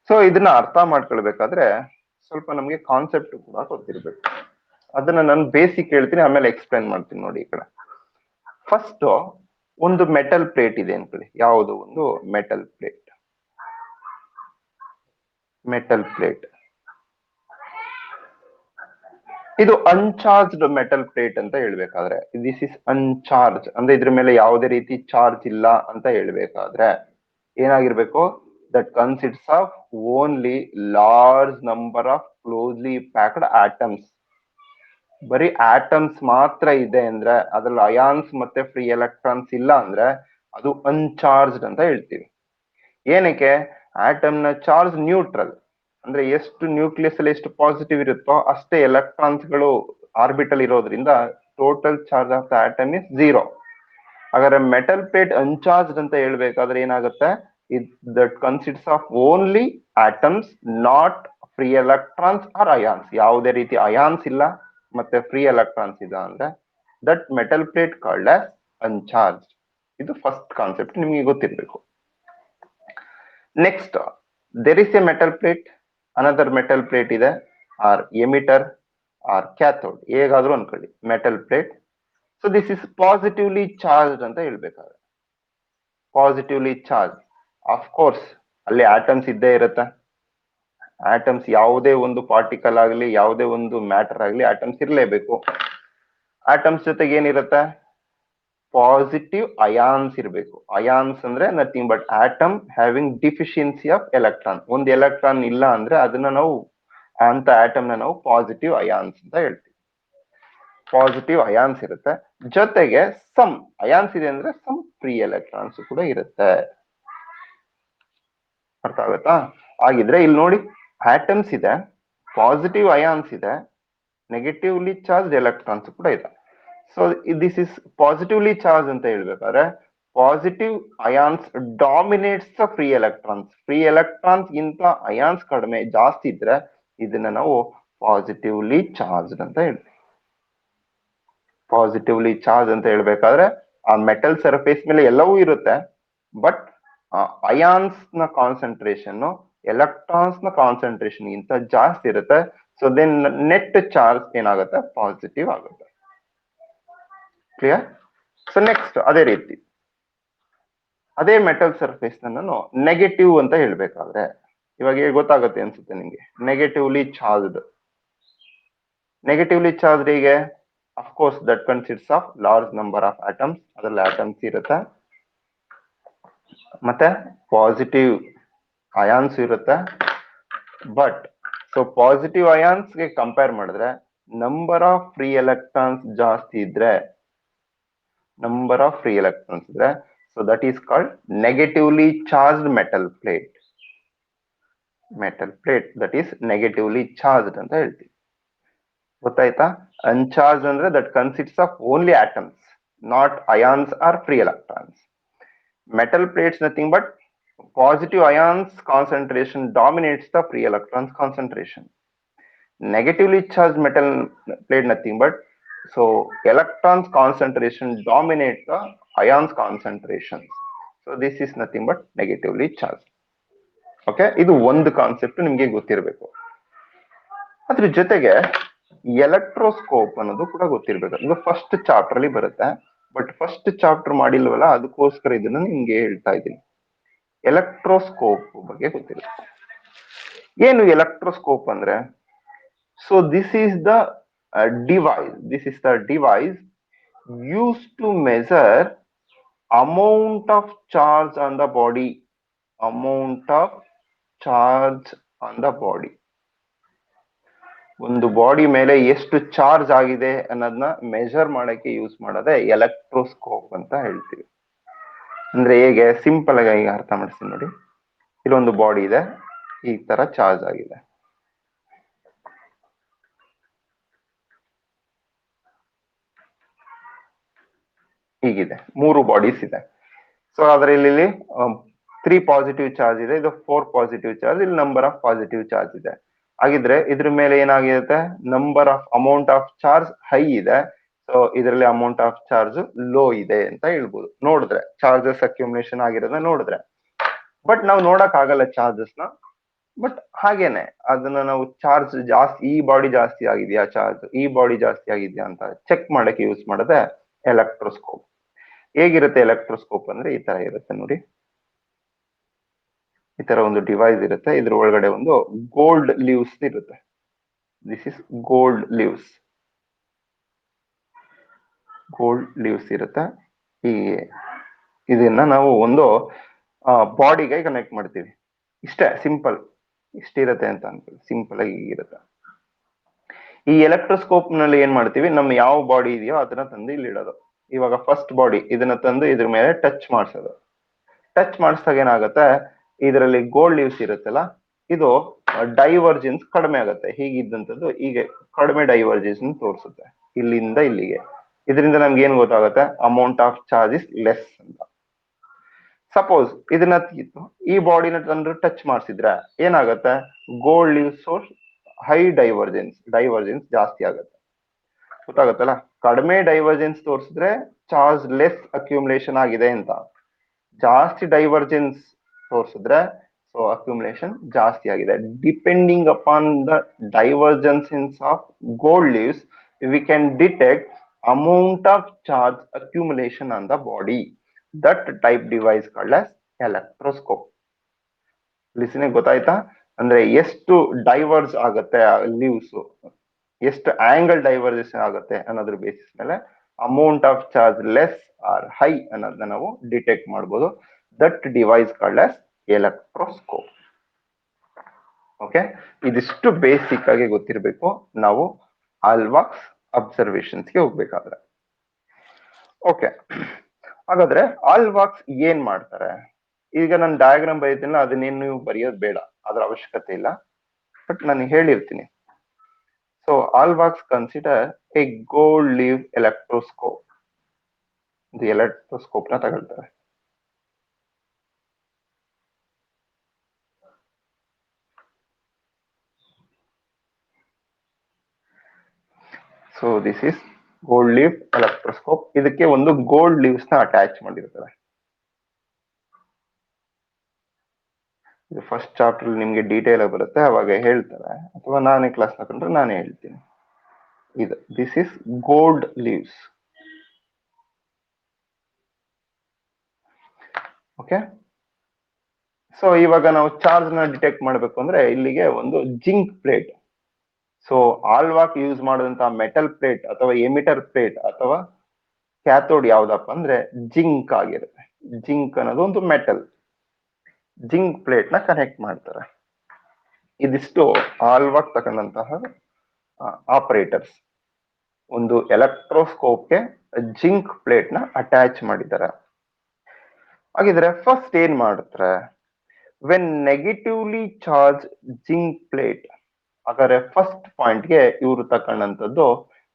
ಸೊ ಇದನ್ನ ಅರ್ಥ ಮಾಡ್ಕೊಳ್ಬೇಕಾದ್ರೆ ಸ್ವಲ್ಪ ನಮ್ಗೆ ಕಾನ್ಸೆಪ್ಟ್ ಕೂಡ ಗೊತ್ತಿರ್ಬೇಕು. ಅದನ್ನ ನಾನು ಬೇಸಿಕ್ ಹೇಳ್ತೀನಿ, ಆಮೇಲೆ ಎಕ್ಸ್ಪ್ಲೈನ್ ಮಾಡ್ತೀನಿ. ನೋಡಿ ಈ ಕಡೆ ಫಸ್ಟ್ ಒಂದು ಮೆಟಲ್ ಪ್ಲೇಟ್ ಇದೆ ಅನ್ಕೊಳ್ಳಿ. ಯಾವುದು? ಒಂದು ಮೆಟಲ್ ಪ್ಲೇಟ್. ಇದು ಅನ್ಚಾರ್ಜ್ಡ್ ಮೆಟಲ್ ಪ್ಲೇಟ್ ಅಂತ ಹೇಳ್ಬೇಕಾದ್ರೆ, ದಿಸ್ ಇಸ್ ಅನ್ಚಾರ್ಜ್ ಅಂದ್ರೆ ಇದ್ರ ಮೇಲೆ ಯಾವುದೇ ರೀತಿ ಚಾರ್ಜ್ ಇಲ್ಲ ಅಂತ ಹೇಳ್ಬೇಕಾದ್ರೆ ಏನಾಗಿರ್ಬೇಕು? That consists of only large number of closely packed atoms. ಬರೀ ಆಟಮ್ಸ್ ಮಾತ್ರ ಇದೆ ಅಂದ್ರೆ, ಅದ್ರಲ್ಲಿ ಅಯಾನ್ಸ್ ಮತ್ತೆ ಫ್ರೀ ಎಲೆಕ್ಟ್ರಾನ್ಸ್ ಇಲ್ಲ ಅಂದ್ರೆ ಅದು ಅನ್ಚಾರ್ಜ್ಡ್ ಅಂತ ಹೇಳ್ತೀವಿ. ಏನಕ್ಕೆ? ಆಟಮ್ ನ ಚಾರ್ಜ್ ನ್ಯೂಟ್ರಲ್ ಅಂದ್ರೆ ಎಷ್ಟು ನ್ಯೂಕ್ಲಿಯಸ್ ಅಲ್ಲಿ ಎಷ್ಟು ಪಾಸಿಟಿವ್ ಇರುತ್ತೋ ಅಷ್ಟೇ ಎಲೆಕ್ಟ್ರಾನ್ಸ್ ಗಳು ಆರ್ಬಿಟಲ್ ಇರೋದ್ರಿಂದ total charge of the atom is 0. ಹಾಗಾದ್ರೆ ಮೆಟಲ್ ಪ್ಲೇಟ್ ಅನ್ಚಾರ್ಜ್ಡ್ ಅಂತ ಹೇಳ್ಬೇಕಾದ್ರೆ ಏನಾಗುತ್ತೆ? That consists of only atoms, not free electrons or ions. ಯಾವುದೇ ರೀತಿ ಅಯಾನ್ಸ್ ಇಲ್ಲ ಮತ್ತೆ ಫ್ರೀ ಎಲೆಕ್ಟ್ರಾನ್ಸ್ ಇಲ್ಲ ಅಂದ್ರೆ that metal plate called as uncharge. ಇದು ಫಸ್ಟ್ ಕಾನ್ಸೆಪ್ಟ್, ನಿಮ್ಗೆ ಗೊತ್ತಿರ್ಬೇಕು. Next, there is a metal plate, another metal plate ಇದೆ, ಆರ್ ಎಮಿಟರ್ ಆರ್ ಕ್ಯಾಥೋಡ್, ಹೇಗಾದ್ರೂ ಅನ್ಕೊಳ್ಳಿ. Metal plate so this is positively charge ಅಂತ ಹೇಳ್ಬೇಕಾದ್ರೆ, ಪಾಸಿಟಿವ್ಲಿ ಚಾರ್ಜ್. ಆಫ್ ಕೋರ್ಸ್ ಅಲ್ಲಿ atoms ಇದ್ದೇ ಇರುತ್ತೆ. ಆಟಮ್ಸ್ ಯಾವುದೇ ಒಂದು ಪಾರ್ಟಿಕಲ್ ಆಗಲಿ ಯಾವುದೇ ಒಂದು ಮ್ಯಾಟರ್ ಆಗಲಿ ಆಟಮ್ಸ್ ಇರಲೇಬೇಕು. ಆಟಮ್ಸ್ ಜೊತೆಗೆ ಏನಿರುತ್ತೆ, ಪಾಸಿಟಿವ್ ಅಯಾನ್ಸ್ ಇರಬೇಕು. ಅಯಾನ್ಸ್ ಅಂದ್ರೆ nothing but atom having deficiency of electron. ಒಂದು ಎಲೆಕ್ಟ್ರಾನ್ ಇಲ್ಲ ಅಂದ್ರೆ ಅದನ್ನ ನಾವು ಅಂತ ಆಟಮ್ ನ ನಾವು ಪಾಸಿಟಿವ್ ಅಯಾನ್ಸ್ ಅಂತ ಹೇಳ್ತೀವಿ. ಪಾಸಿಟಿವ್ ಅಯಾನ್ಸ್ ಇರುತ್ತೆ, ಜೊತೆಗೆ ಸಮ್ ಅಯಾನ್ಸ್ ಇದೆ ಅಂದ್ರೆ ಸಮ್ ಫ್ರೀ ಎಲೆಕ್ಟ್ರಾನ್ಸ್ ಕೂಡ ಇರುತ್ತೆ. ಅರ್ಥ ಆಗುತ್ತಾ? ಹಾಗಿದ್ರೆ ಇಲ್ಲಿ ನೋಡಿ, ಆಟಮ್ಸ್ ಇದೆ, ಪಾಸಿಟಿವ್ ಅಯಾನ್ಸ್ ಇದೆ, ನೆಗೆಟಿವ್ಲಿ ಚಾರ್ಜ್ ಎಲೆಕ್ಟ್ರಾನ್ಸ್ ಕೂಡ ಇದೆ. So this is positively charge ಅಂತ ಹೇಳ್ಬೇಕಾದ್ರೆ positive ions dominates the free electrons. Free electrons ಗಿಂತ ಅಯಾನ್ಸ್ ಕಡಿಮೆ ಜಾಸ್ತಿ ಇದ್ರೆ ಇದನ್ನ ನಾವು ಪಾಸಿಟಿವ್ಲಿ ಚಾರ್ಜ್ ಅಂತ ಹೇಳ್ತೀವಿ. ಪಾಸಿಟಿವ್ಲಿ ಚಾರ್ಜ್ ಅಂತ ಹೇಳ್ಬೇಕಾದ್ರೆ ಆ ಮೆಟಲ್ ಸರ್ಫೇಸ್ ಮೇಲೆ ಎಲ್ಲವೂ ಇರುತ್ತೆ, ಬಟ್ ಅಯಾನ್ಸ್ ನ ಕಾನ್ಸಂಟ್ರೇಷನ್ ಎಲೆಕ್ಟ್ರಾನ್ಸ್ ನ ಕಾನ್ಸಂಟ್ರೇಷನ್ ಗಿಂತ ಜಾಸ್ತಿ ಇರುತ್ತೆ. ಸೊ ದೆನ್ ನೆಟ್ ಚಾರ್ಜ್ ಏನಾಗುತ್ತೆ, ಪಾಸಿಟಿವ್ ಆಗುತ್ತೆ. ಕ್ಲಿಯರ್? ಸೊ ನೆಕ್ಸ್ಟ್ ಅದೇ ರೀತಿ ಅದೇ ಮೆಟಲ್ ಸರ್ಫೇಸ್ ನಾನು ನೆಗೆಟಿವ್ ಅಂತ ಹೇಳ್ಬೇಕಾದ್ರೆ ಇವಾಗ ಗೊತ್ತಾಗುತ್ತೆ ಅನ್ಸುತ್ತೆ ನಿಮ್ಗೆ, ನೆಗೆಟಿವ್ಲಿ ಚಾರ್ಜ್ಡ್. ನೆಗೆಟಿವ್ಲಿ ಚಾರ್ಜ್ ಹೀಗೆ, of course that consists of large number of atoms. ಅದ್ರಲ್ಲಿ ಆಟಮ್ಸ್ ಇರುತ್ತೆ, ಮತ್ತೆ ಪಾಸಿಟಿವ್ ಅಯಾನ್ಸ್ ಇರುತ್ತೆ. ಬಟ್ ಸೊ ಪಾಸಿಟಿವ್ ಅಯಾನ್ಸ್ ಗೆ ಕಂಪೇರ್ ಮಾಡಿದ್ರೆ ನಂಬರ್ ಆಫ್ ಫ್ರೀ ಎಲೆಕ್ಟ್ರಾನ್ಸ್ ಜಾಸ್ತಿ ಇದ್ರೆ, ನಂಬರ್ ಆಫ್ ಫ್ರೀ ಎಲೆಕ್ಟ್ರಾನ್ಸ್ ಇದ್ರೆ, so that is called negatively charged metal plate. Metal plate that is negatively charged ಅಂತ ಹೇಳ್ತೀವಿ. ಗೊತ್ತಾಯ್ತಾ? ಅನ್ಚಾರ್ಜ್ ಅಂದ್ರೆ that consists of only atoms, not ions R free electrons. metal plates nothing but positive ions concentration dominates the free electrons concentration. Negatively charged metal plate nothing but so electrons concentration dominates the ions concentrations. So this is nothing but negatively charged. Okay, ಇದು ಒಂದು concept ನಿಮ್ಗೆ ಗೊತ್ತಿರಬೇಕು. ಅದ್ರ ಜೊತೆಗೆ electroscope ಅನ್ನೋದು ಕೂಡ ಗೊತ್ತಿರ್ಬೇಕು. ಇದು ಫಸ್ಟ್ ಚಾಪ್ಟರ್ ಅಲ್ಲಿ ಬರುತ್ತೆ, ಬಟ್ ಫಸ್ಟ್ ಚಾಪ್ಟರ್ ಮಾಡಿಲ್ವಲ್ಲ, ಅದಕ್ಕೋಸ್ಕರ ಇದನ್ನ ನಿಮ್ಗೆ ಹೇಳ್ತಾ ಇದ್ದೀನಿ. ಎಲೆಕ್ಟ್ರೋಸ್ಕೋಪ್ ಬಗ್ಗೆ ಗೊತ್ತಿರುತ್ತೆ. ಏನು ಎಲೆಕ್ಟ್ರೋಸ್ಕೋಪ್ ಅಂದ್ರೆ, so this is the device use to measure amount of charge on the body. Amount of charge on the body. ಒಂದು ಬಾಡಿ ಮೇಲೆ ಎಷ್ಟು ಚಾರ್ಜ್ ಆಗಿದೆ ಅನ್ನೋದನ್ನ ಮೆಜರ್ ಮಾಡಕ್ಕೆ ಯೂಸ್ ಮಾಡೋದೇ ಎಲೆಕ್ಟ್ರೋಸ್ಕೋಪ್ ಅಂತ ಹೇಳ್ತೀವಿ. ಅಂದ್ರೆ ಹೇಗೆ, ಸಿಂಪಲ್ ಆಗಿ ಈಗ ಅರ್ಥ ಮಾಡಿಸ್ತೀನಿ ನೋಡಿ. ಇಲ್ಲೊಂದು ಬಾಡಿ ಇದೆ, ಈ ತರ ಚಾರ್ಜ್ ಆಗಿದೆ. ಹೀಗಿದೆ, 3 ಬಾಡೀಸ್ ಇದೆ. ಸೊ ಅದರಲ್ಲಿ 3 ಪಾಸಿಟಿವ್ ಚಾರ್ಜ್ ಇದೆ, ಇದು 4 ಪಾಸಿಟಿವ್ ಚಾರ್ಜ್, ಇಲ್ಲಿ ನಂಬರ್ ಆಫ್ ಪಾಸಿಟಿವ್ ಚಾರ್ಜ್ ಇದೆ. ಹಾಗಿದ್ರೆ ಇದ್ರ ಮೇಲೆ ಏನಾಗಿರುತ್ತೆ, number of amount of charge high ಇದೆ, ಸೊ ಇದರಲ್ಲಿ ಅಮೌಂಟ್ ಆಫ್ ಚಾರ್ಜ್ ಲೋ ಇದೆ ಅಂತ ಹೇಳ್ಬೋದು. ನೋಡಿದ್ರೆ ಚಾರ್ಜಸ್ ಅಕ್ಯುಮುಲೇಷನ್ ಆಗಿರೋದನ್ನ ನೋಡಿದ್ರೆ, ಬಟ್ ನಾವು ನೋಡಕ್ ಆಗಲ್ಲ ಚಾರ್ಜಸ್ ನ. ಬಟ್ ಹಾಗೇನೆ ಅದನ್ನ ನಾವು ಚಾರ್ಜ್ ಜಾಸ್ತಿ, ಈ ಬಾಡಿ ಜಾಸ್ತಿ ಆಗಿದೆಯಾ ಚಾರ್ಜ್, ಈ ಬಾಡಿ ಜಾಸ್ತಿ ಆಗಿದೆಯಾ ಅಂತ ಚೆಕ್ ಮಾಡಕ್ಕೆ ಯೂಸ್ ಮಾಡೋದೇ ಎಲೆಕ್ಟ್ರೋಸ್ಕೋಪ್. ಹೇಗಿರುತ್ತೆ ಎಲೆಕ್ಟ್ರೋಸ್ಕೋಪ್ ಅಂದ್ರೆ ಈ ತರ ಇರುತ್ತೆ ನೋಡಿ. ಈ ತರ ಒಂದು ಡಿವೈಸ್ ಇರುತ್ತೆ, ಇದ್ರ ಒಳಗಡೆ ಒಂದು ಗೋಲ್ಡ್ ಲೀವ್ಸ್ ಇರುತ್ತೆ. This is gold leaves. Gold leaves ಇರುತ್ತೆ. ಈ ಇದನ್ನ ನಾವು ಒಂದು ಬಾಡಿಗೆ ಕನೆಕ್ಟ್ ಮಾಡ್ತೀವಿ. ಇಷ್ಟೇ ಸಿಂಪಲ್, ಇಷ್ಟಿರತ್ತೆ ಅಂತ ಅನ್ಕೊಳ್ಳಿ. ಸಿಂಪಲ್ ಆಗಿ ಹೀಗಿರುತ್ತೆ. ಈ ಎಲೆಕ್ಟ್ರೋಸ್ಕೋಪ್ ನಲ್ಲಿ ಏನ್ ಮಾಡ್ತೀವಿ, ನಮ್ಮ ಯಾವ ಬಾಡಿ ಇದೆಯೋ ಅದನ್ನ ತಂದು ಇಲ್ಲಿ ಇಡೋದು. ಇವಾಗ ಫಸ್ಟ್ ಬಾಡಿ ಇದನ್ನ ತಂದು ಇದ್ರ ಮೇಲೆ ಟಚ್ ಮಾಡಿಸೋದು. ಟಚ್ ಮಾಡಿಸಿದಾಗ ಏನಾಗುತ್ತೆ, ಇದರಲ್ಲಿ ಗೋಲ್ಡ್ ಲೀವ್ಸ್ ಇರುತ್ತಲ್ಲ, ಇದು ಡೈವರ್ಜೆನ್ಸ್ ಕಡಿಮೆ ಆಗುತ್ತೆ. ಹೀಗಿದ್ದಂಥದ್ದು ಹೀಗೆ ಕಡಿಮೆ ಡೈವರ್ಜೆನ್ಸ್ ತೋರಿಸುತ್ತೆ ಇಲ್ಲಿಂದ ಇಲ್ಲಿಗೆ. ಇದರಿಂದ ನಮ್ಗೆ ಏನ್ ಗೊತ್ತಾಗುತ್ತೆ, amount of charge is less ಅಂತ. ಸಪೋಸ್ ಇದನ್ನ ಈ ಬಾಡಿನ ತಂದು ಟಚ್ ಮಾಡಿಸಿದ್ರೆ ಏನಾಗುತ್ತೆ, gold leaves source high divergence ಜಾಸ್ತಿ ಆಗುತ್ತೆ. ಗೊತ್ತಾಗುತ್ತಲ್ಲ, ಕಡಿಮೆ ಡೈವರ್ಜೆನ್ಸ್ ತೋರಿಸಿದ್ರೆ ಚಾರ್ಜ್ ಲೆಸ್ ಅಕ್ಯುಮುಲೇಷನ್ ಆಗಿದೆ ಅಂತ, ಜಾಸ್ತಿ ಡೈವರ್ಜೆನ್ಸ್ ತೋರಿಸಿದ್ರೆ ಸೊ ಅಕ್ಯುಮುಲೇಷನ್ ಜಾಸ್ತಿ ಆಗಿದೆ. Depending upon the divergence of gold leaves we can detect amount of charge accumulation on the body. That type device called as electroscope. Listening ಗೊತ್ತಾಯ್ತಾ? ಅಂದ್ರೆ ಎಷ್ಟು ಡೈವರ್ಸ್ ಆಗುತ್ತೆ ಲೀವ್ಸ್, ಎಷ್ಟು ಆಂಗಲ್ ಡೈವರ್ಜೇಷನ್ ಆಗುತ್ತೆ ಅನ್ನೋದ್ರ ಬೇಸಿಸ್ ಮೇಲೆ amount of charge less or high ಅನ್ನೋದನ್ನ ನಾವು ಡಿಟೆಕ್ಟ್ ಮಾಡಬಹುದು. That device called as electroscope. Okay, ಇದಿಷ್ಟು ಬೇಸಿಕ್ ಆಗಿ ಗೊತ್ತಿರಬೇಕು ನಾವು ಆಲ್ವಾಕ್ಸ್ ಅಬ್ಸರ್ವೇಷನ್ಸ್ಗೆ ಹೋಗ್ಬೇಕಾದ್ರೆ. ಓಕೆ, ಹಾಗಾದ್ರೆ ಆಲ್ವಾಕ್ಸ್ ಏನ್ ಮಾಡ್ತಾರೆ? ಈಗ ನಾನು ಡಯಾಗ್ರಾಮ್ ಬರೀತೀನಿ, ಅದನ್ನೇನು ನೀವು ಬರೆಯೋದು ಬೇಡ, ಅದ್ರ ಅವಶ್ಯಕತೆ ಇಲ್ಲ, ಬಟ್ ನಾನು ಹೇಳಿರ್ತೀನಿ. So always consider a gold leaf electroscope. ಇದು ಎಲೆಕ್ಟ್ರೋಸ್ಕೋಪ್ ನ ತಗೊಳ್ತಾರೆ. So this is gold leaf electroscope. ಇದಕ್ಕೆ ಒಂದು ಗೋಲ್ಡ್ ಲೀವ್ಸ್ ನ ಅಟ್ಯಾಚ್ ಮಾಡಿರ್ತಾರೆ. ಇದು ಫಸ್ಟ್ ಚಾಪ್ಟರ್ ನಿಮ್ಗೆ ಡೀಟೇಲ್ ಆಗಿ ಬರುತ್ತೆ, ಅವಾಗ ಹೇಳ್ತಾರೆ, ಅಥವಾ ನಾನೇ ಕ್ಲಾಸ್ ತಗೊಂಡ್ರೆ ನಾನೇ ಹೇಳ್ತೀನಿ. ಇದು this is gold leaves. Okay, so ಇವಾಗ ನಾವು ಚಾರ್ಜ್ ನ ಡಿಟೆಕ್ಟ್ ಮಾಡಬೇಕು ಅಂದ್ರೆ ಇಲ್ಲಿಗೆ ಒಂದು ಜಿಂಕ್ ಪ್ಲೇಟ್. ಸೊ ಆಲ್ವಾಕ್ ಯೂಸ್ ಮಾಡಿದಂತಹ ಮೆಟಲ್ ಪ್ಲೇಟ್ ಅಥವಾ ಎಮಿಟರ್ ಪ್ಲೇಟ್ ಅಥವಾ ಕ್ಯಾಥೋಡ್ ಯಾವ್ದಪ್ಪ ಅಂದ್ರೆ ಜಿಂಕ್ ಆಗಿರುತ್ತೆ. ಜಿಂಕ್ ಅನ್ನೋದು ಒಂದು ಮೆಟಲ್. ಜಿಂಕ್ ಪ್ಲೇಟ್ ನ ಕನೆಕ್ಟ್ ಮಾಡ್ತಾರೆ. ಇದಿಷ್ಟು ಆಲ್ವಾಕ್ ತಗೊಂಡಂತಹ ಆಪರೇಟರ್ಸ್ ಒಂದು ಎಲೆಕ್ಟ್ರೋಸ್ಕೋಪ್ಗೆ ಜಿಂಕ್ ಪ್ಲೇಟ್ ನ ಅಟ್ಯಾಚ್ ಮಾಡಿದ್ದಾರೆ. ಹಾಗಿದ್ರೆ ಫಸ್ಟ್ ಏನ್ ಮಾಡುತ್ತಾರೆ? When negatively charge zinc plate, ಹಾಗಾದ್ರೆ ಫಸ್ಟ್ ಪಾಯಿಂಟ್ಗೆ ಇವರು ತಕೊಂಡಂತದ್ದು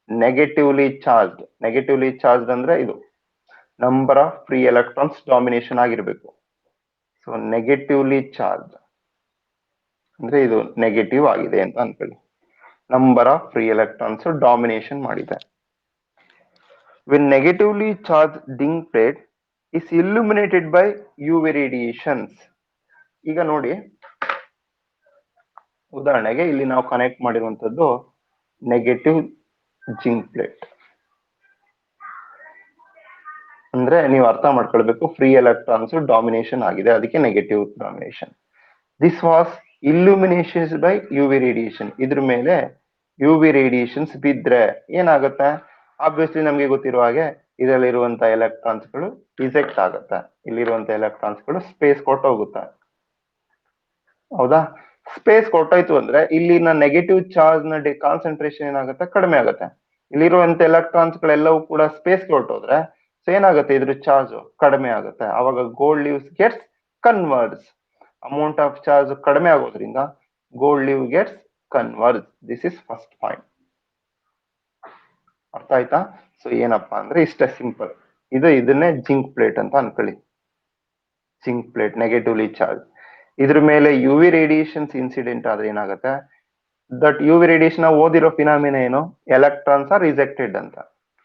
ನೆಗೆಟಿವ್ಲಿ ಚಾರ್ಜ್. ನೆಗೆಟಿವ್ಲಿ ಚಾರ್ಜ್ ಅಂದ್ರೆ ಇದು number of free electrons domination ಆಗಿರ್ಬೇಕು. ಸೊ ನೆಗೆಟಿವ್ಲಿ ಚಾರ್ಜ್ ಅಂದ್ರೆ ಇದು ನೆಗೆಟಿವ್ ಆಗಿದೆ ಅಂತ ಅನ್ಕೊಳ್ಳಿ. Number of free electrons domination ಮಾಡಿದೆ. When negatively charge zinc plate is illuminated by UV radiations. ಈಗ ನೋಡಿ, ಉದಾಹರಣೆಗೆ ಇಲ್ಲಿ ನಾವು ಕನೆಕ್ಟ್ ಮಾಡಿರುವಂತದ್ದು ನೆಗೆಟಿವ್ ಜಿಂಕ್ ಪ್ಲೇಟ್. ಅಂದ್ರೆ ನೀವು ಅರ್ಥ ಮಾಡ್ಕೊಳ್ಬೇಕು, ಫ್ರೀ ಎಲೆಕ್ಟ್ರಾನ್ಸ್ ಡಾಮಿನೇಷನ್ ಆಗಿದೆ, ಅದಕ್ಕೆ negative domination. This was illuminations by UV radiation. ಇದ್ರ ಮೇಲೆ ಯುವಿ ರೇಡಿಯೇಷನ್ಸ್ ಬಿದ್ರೆ ಏನಾಗುತ್ತೆ? ಆಬ್ವಿಯಸ್ಲಿ ನಮ್ಗೆ ಗೊತ್ತಿರುವ ಹಾಗೆ ಇದರಲ್ಲಿರುವಂತ ಎಲೆಕ್ಟ್ರಾನ್ಸ್ ಗಳು ಇಜೆಕ್ಟ್ ಆಗುತ್ತೆ. ಇಲ್ಲಿರುವಂತ ಎಲೆಕ್ಟ್ರಾನ್ಸ್ ಗಳು ಸ್ಪೇಸ್ ಕೊಟ್ಟೋಗುತ್ತೆ. ಹೌದಾ? ಸ್ಪೇಸ್ ಕೊಟ್ಟಾಯ್ತು ಅಂದ್ರೆ ಇಲ್ಲಿನ ನೆಗೆಟಿವ್ ಚಾರ್ಜ್ ನ ಕಾನ್ಸಂಟ್ರೇಷನ್ ಏನಾಗುತ್ತೆ? ಕಡಿಮೆ ಆಗುತ್ತೆ. ಇಲ್ಲಿರುವಂತ ಎಲೆಕ್ಟ್ರಾನ್ಸ್ ಗಳೆಲ್ಲವೂ ಕೂಡ ಸ್ಪೇಸ್ ಹೊರಟೋದ್ರೆ ಸೊ ಏನಾಗುತ್ತೆ? ಇದ್ರ ಚಾರ್ಜ್ ಕಡಿಮೆ ಆಗುತ್ತೆ. ಅವಾಗ gold leaves gets converse. Amount of charge ಕಡಿಮೆ ಆಗೋದ್ರಿಂದ gold leave gets converse. This is first point. ಅರ್ಥ ಆಯ್ತಾ? ಸೊ ಏನಪ್ಪಾ ಅಂದ್ರೆ ಇಷ್ಟೇ ಸಿಂಪಲ್. ಇದನ್ನೇ ಜಿಂಕ್ ಪ್ಲೇಟ್ ಅಂತ ಅನ್ಕೊಳ್ಳಿ. Zinc plate negatively charge. ಇದ್ರ ಮೇಲೆ ಯುವಿ ರೇಡಿಯೇಷನ್ಸ್ ಇನ್ಸಿಡೆಂಟ್ ಆದ್ರೆ ಏನಾಗುತ್ತೆ? ದಟ್ ಯುವಿ ರೇಡಿಯೇಷನ್ ಓದಿರೋ ಫಿನಾಮಿನ ಏನು? ಎಲೆಕ್ಟ್ರಾನ್ಸ್ ಆರ್ ರಿಜೆಕ್ಟೆಡ್ ಅಂತ.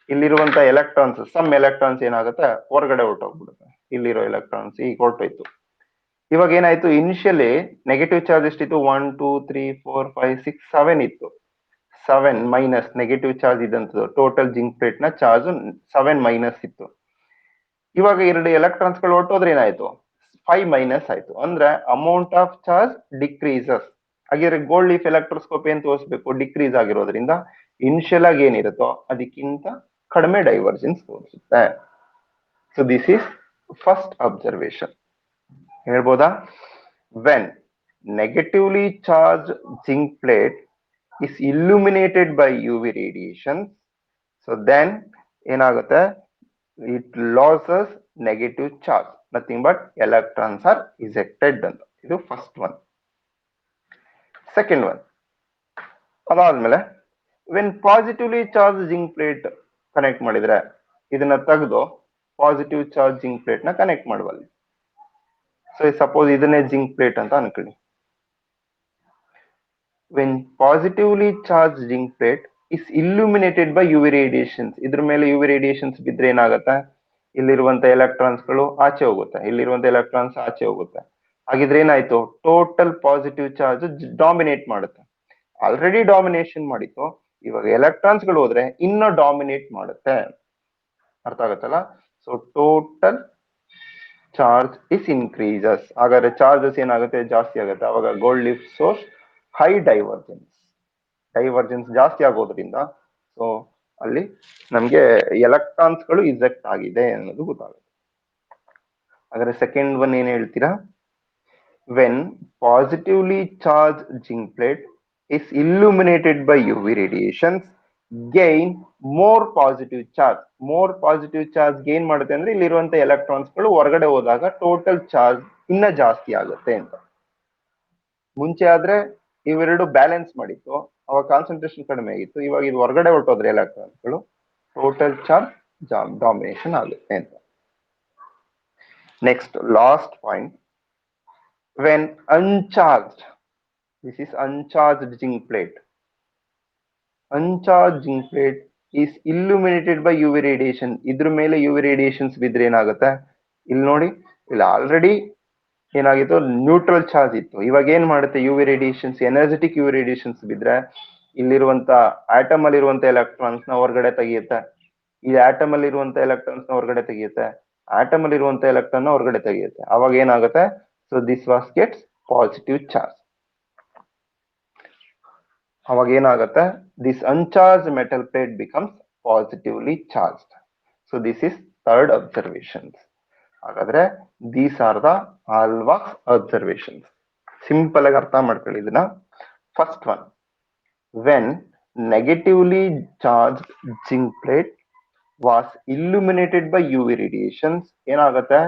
ಇಲ್ಲಿರುವಂತ ಎಲೆಕ್ಟ್ರಾನ್ಸ್, ಸಮ್ ಎಲೆಕ್ಟ್ರಾನ್ಸ್ ಏನಾಗುತ್ತೆ? ಹೊರಗಡೆ ಹೊರಟೋಗ್ಬಿಡುತ್ತೆ. ಇಲ್ಲಿರೋ ಎಲೆಕ್ಟ್ರಾನ್ಸ್ ಈಗ ಹೊರಟೋಯ್ತು. ಇವಾಗ ಏನಾಯ್ತು? ಇನಿಷಿಯಲಿ ನೆಗೆಟಿವ್ ಚಾರ್ಜ್ ಎಷ್ಟಿತ್ತು? 1 2 3 4 5 6 7 ಇತ್ತು. 7 ಮೈನಸ್ ನೆಗೆಟಿವ್ ಚಾರ್ಜ್ ಇದ್ದಂಥದ್ದು. ಟೋಟಲ್ ಜಿಂಕ್ ಪ್ಲೇಟ್ ನ ಚಾರ್ಜ್ 7 ಮೈನಸ್ ಇತ್ತು. ಇವಾಗ 2 ಎಲೆಕ್ಟ್ರಾನ್ಸ್ ಗಳು ಹೊರಟೋದ್ರೆ ಏನಾಯ್ತು? 5 ಮೈನಸ್ ಆಯ್ತು. ಅಂದ್ರೆ ಅಮೌಂಟ್ ಆಫ್ ಚಾರ್ಜ್ ಡಿಕ್ರೀಸಸ್. ಹಾಗಿದ್ರೆ ಗೋಲ್ಡ್ ಲೀಫ್ ಎಲೆಕ್ಟ್ರೋಸ್ಕೋಪ್ ಏನ್ ತೋರಿಸ್ಬೇಕು? ಡಿಕ್ರೀಸ್ ಆಗಿರೋದ್ರಿಂದ ಇನಿಷಿಯಲ್ ಆಗಿ ಏನಿರುತ್ತೋ ಅದಕ್ಕಿಂತ ಕಡಿಮೆ ಡೈವರ್ಜೆನ್ಸ್ ತೋರಿಸುತ್ತೆ. So this is first observation. ಹೇಳ್ಬೋದಾ? When negatively charge zinc plate is illuminated by UV radiation, so then ಏನಾಗುತ್ತೆ? it loses negative charge, nothing but electrons are ejected ಅಂತ. ಇದು ಫಸ್ಟ್ ಒನ್. ಸೆಕೆಂಡ್ ಒನ್, ಅದಾದ್ಮೇಲೆ when positively charge zinc plate connect ಮಾಡಿದ್ರೆ, ಇದನ್ನ ತೆಗೆದು positive charge zinc plate ನ connect ಮಾಡುವಲ್ಲಿ. So suppose ಇದನ್ನೇ ಜಿಂಕ್ ಪ್ಲೇಟ್ ಅಂತ ಅನ್ಕೊಳ್ಳಿ. when positively charged zinc plate is illuminated by UV radiations, ಇದ್ರ ಮೇಲೆ UV radiations ಬಿದ್ರೆ ಏನಾಗುತ್ತೆ? ಇಲ್ಲಿರುವಂತ ಎಲೆಕ್ಟ್ರಾನ್ಸ್ ಗಳು ಆಚೆ ಹೋಗುತ್ತೆ, ಇಲ್ಲಿರುವಂತ ಎಲೆಕ್ಟ್ರಾನ್ಸ್ ಆಚೆ ಹೋಗುತ್ತೆ. ಹಾಗಿದ್ರೆ ಏನಾಯ್ತು? ಟೋಟಲ್ ಪಾಸಿಟಿವ್ ಚಾರ್ಜ್ ಡಾಮಿನೇಟ್ ಮಾಡುತ್ತೆ. ಆಲ್ರೆಡಿ ಡಾಮಿನೇಷನ್ ಮಾಡಿತ್ತು, ಇವಾಗ ಎಲೆಕ್ಟ್ರಾನ್ಸ್ ಗಳು ಹೋದ್ರೆ ಇನ್ನೂ ಡಾಮಿನೇಟ್ ಮಾಡುತ್ತೆ. ಅರ್ಥ ಆಗತ್ತಲ್ಲ? So total charge is increases. ಹಾಗಾದ್ರೆ ಚಾರ್ಜಸ್ ಏನಾಗುತ್ತೆ? ಜಾಸ್ತಿ ಆಗುತ್ತೆ. ಅವಾಗ gold leaf source high divergence ಜಾಸ್ತಿ ಆಗೋದ್ರಿಂದ ಸೊ ಅಲ್ಲಿ ನಮ್ಗೆ ಎಲೆಕ್ಟ್ರಾನ್ಸ್ ಗಳು ಇಜೆಕ್ಟ್ ಆಗಿದೆ ಅನ್ನೋದು ಗೊತ್ತಾಗುತ್ತೆ. ಹಾಗಾದ್ರೆ ಸೆಕೆಂಡ್ ಒನ್ ಏನ್ ಹೇಳ್ತೀರಾ? When positively charge zinc plate is illuminated by UV radiations gain more positive charge. more positive charge gain ಮಾಡುತ್ತೆ ಅಂದ್ರೆ ಇಲ್ಲಿರುವಂತ ಎಲೆಕ್ಟ್ರಾನ್ಸ್ ಗಳು ಹೊರಗಡೆ ಹೋದಾಗ ಟೋಟಲ್ ಚಾರ್ಜ್ ಇನ್ನ ಜಾಸ್ತಿ ಆಗುತ್ತೆ ಅಂತ. ಮುಂಚೆ ಆದ್ರೆ ಇವೆರಡು ಬ್ಯಾಲೆನ್ಸ್ ಮಾಡಿತ್ತು, ಅವಾಗ ಕಾನ್ಸಂಟ್ರೇಷನ್ ಕಡಿಮೆ ಆಗಿತ್ತು. ಇವಾಗ ಇದು ಹೊರಗಡೆ ಹೊರಟೋದ್ರೆ ಎಲೆಕ್ಟ್ರಾನ್ಸ್ ಗಳು ಟೋಟಲ್ ಚಾರ್ಜ್ ಡಾಮಿನೇಷನ್ ಆಗುತ್ತೆ ಅಂತ. Next last point, when uncharged, this is uncharged zinc plate. Uncharged zinc plate is illuminated by UV radiation. ಇದ್ರ ಮೇಲೆ UV radiations ಬಿದ್ರೆ ಏನಾಗುತ್ತೆ? ಇಲ್ಲಿ ನೋಡಿ, ಇಲ್ಲಿ ಆಲ್ರೆಡಿ ಏನಾಗಿತ್ತು? ನ್ಯೂಟ್ರಲ್ ಚಾರ್ಜ್ ಇತ್ತು. ಇವಾಗ ಏನ್ ಮಾಡುತ್ತೆ? UV radiations, energetic UV radiations ಬಿದ್ರೆ ಇಲ್ಲಿರುವಂತ ಆಟಮ್ ಅಲ್ಲಿ ಇರುವಂತ ಎಲೆಕ್ಟ್ರಾನ್ಸ್ ನ ಹೊರಗಡೆ ತೆಗೆಯುತ್ತೆ. ಈ ಆಟಮ್ ಅಲ್ಲಿ ಇರುವಂತ ಎಲೆಕ್ಟ್ರಾನ್ಸ್ ನ ಹೊರಗಡೆ ತೆಗೆಯುತ್ತೆ. ಆಟಮ್ ಅಲ್ಲಿ ಇರುವಂತ ಎಲೆಕ್ಟ್ರಾನ್ ನ ಹೊರಗಡೆ ತೆಗೆಯುತ್ತೆ. ಅವಾಗ ಏನಾಗುತ್ತೆ? So this was gets positive charge. ಅವಾಗ ಏನಾಗುತ್ತೆ? This uncharge metal plate becomes positively charged. So this is third observations. ಹಾಗಾದ್ರೆ these are the Hallwachs observations. Simple ಆಗಿ ಅರ್ಥ ಮಾಡ್ಕೊಳ್ಳಿ ಇದನ್ನ. First one, when negatively charge zinc plate was illuminated by UV radiations, ಏನಾಗುತ್ತೆ?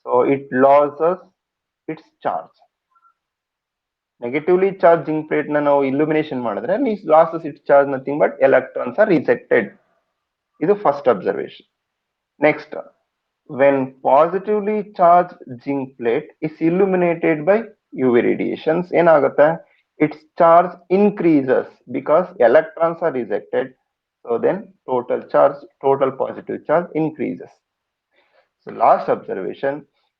So it loses its charge. Negatively charge zinc plate ನ ನಾವು illumination ಮಾಡಿದ್ರೆ means loses its charge, nothing but electrons are rejected. ಇದು first observation. Next, when positively charge zinc plate is illuminated by UV radiations, ಏನಾಗುತ್ತೆ? Its charge increases because electrons are rejected. So then total positive charge increases. So last observation,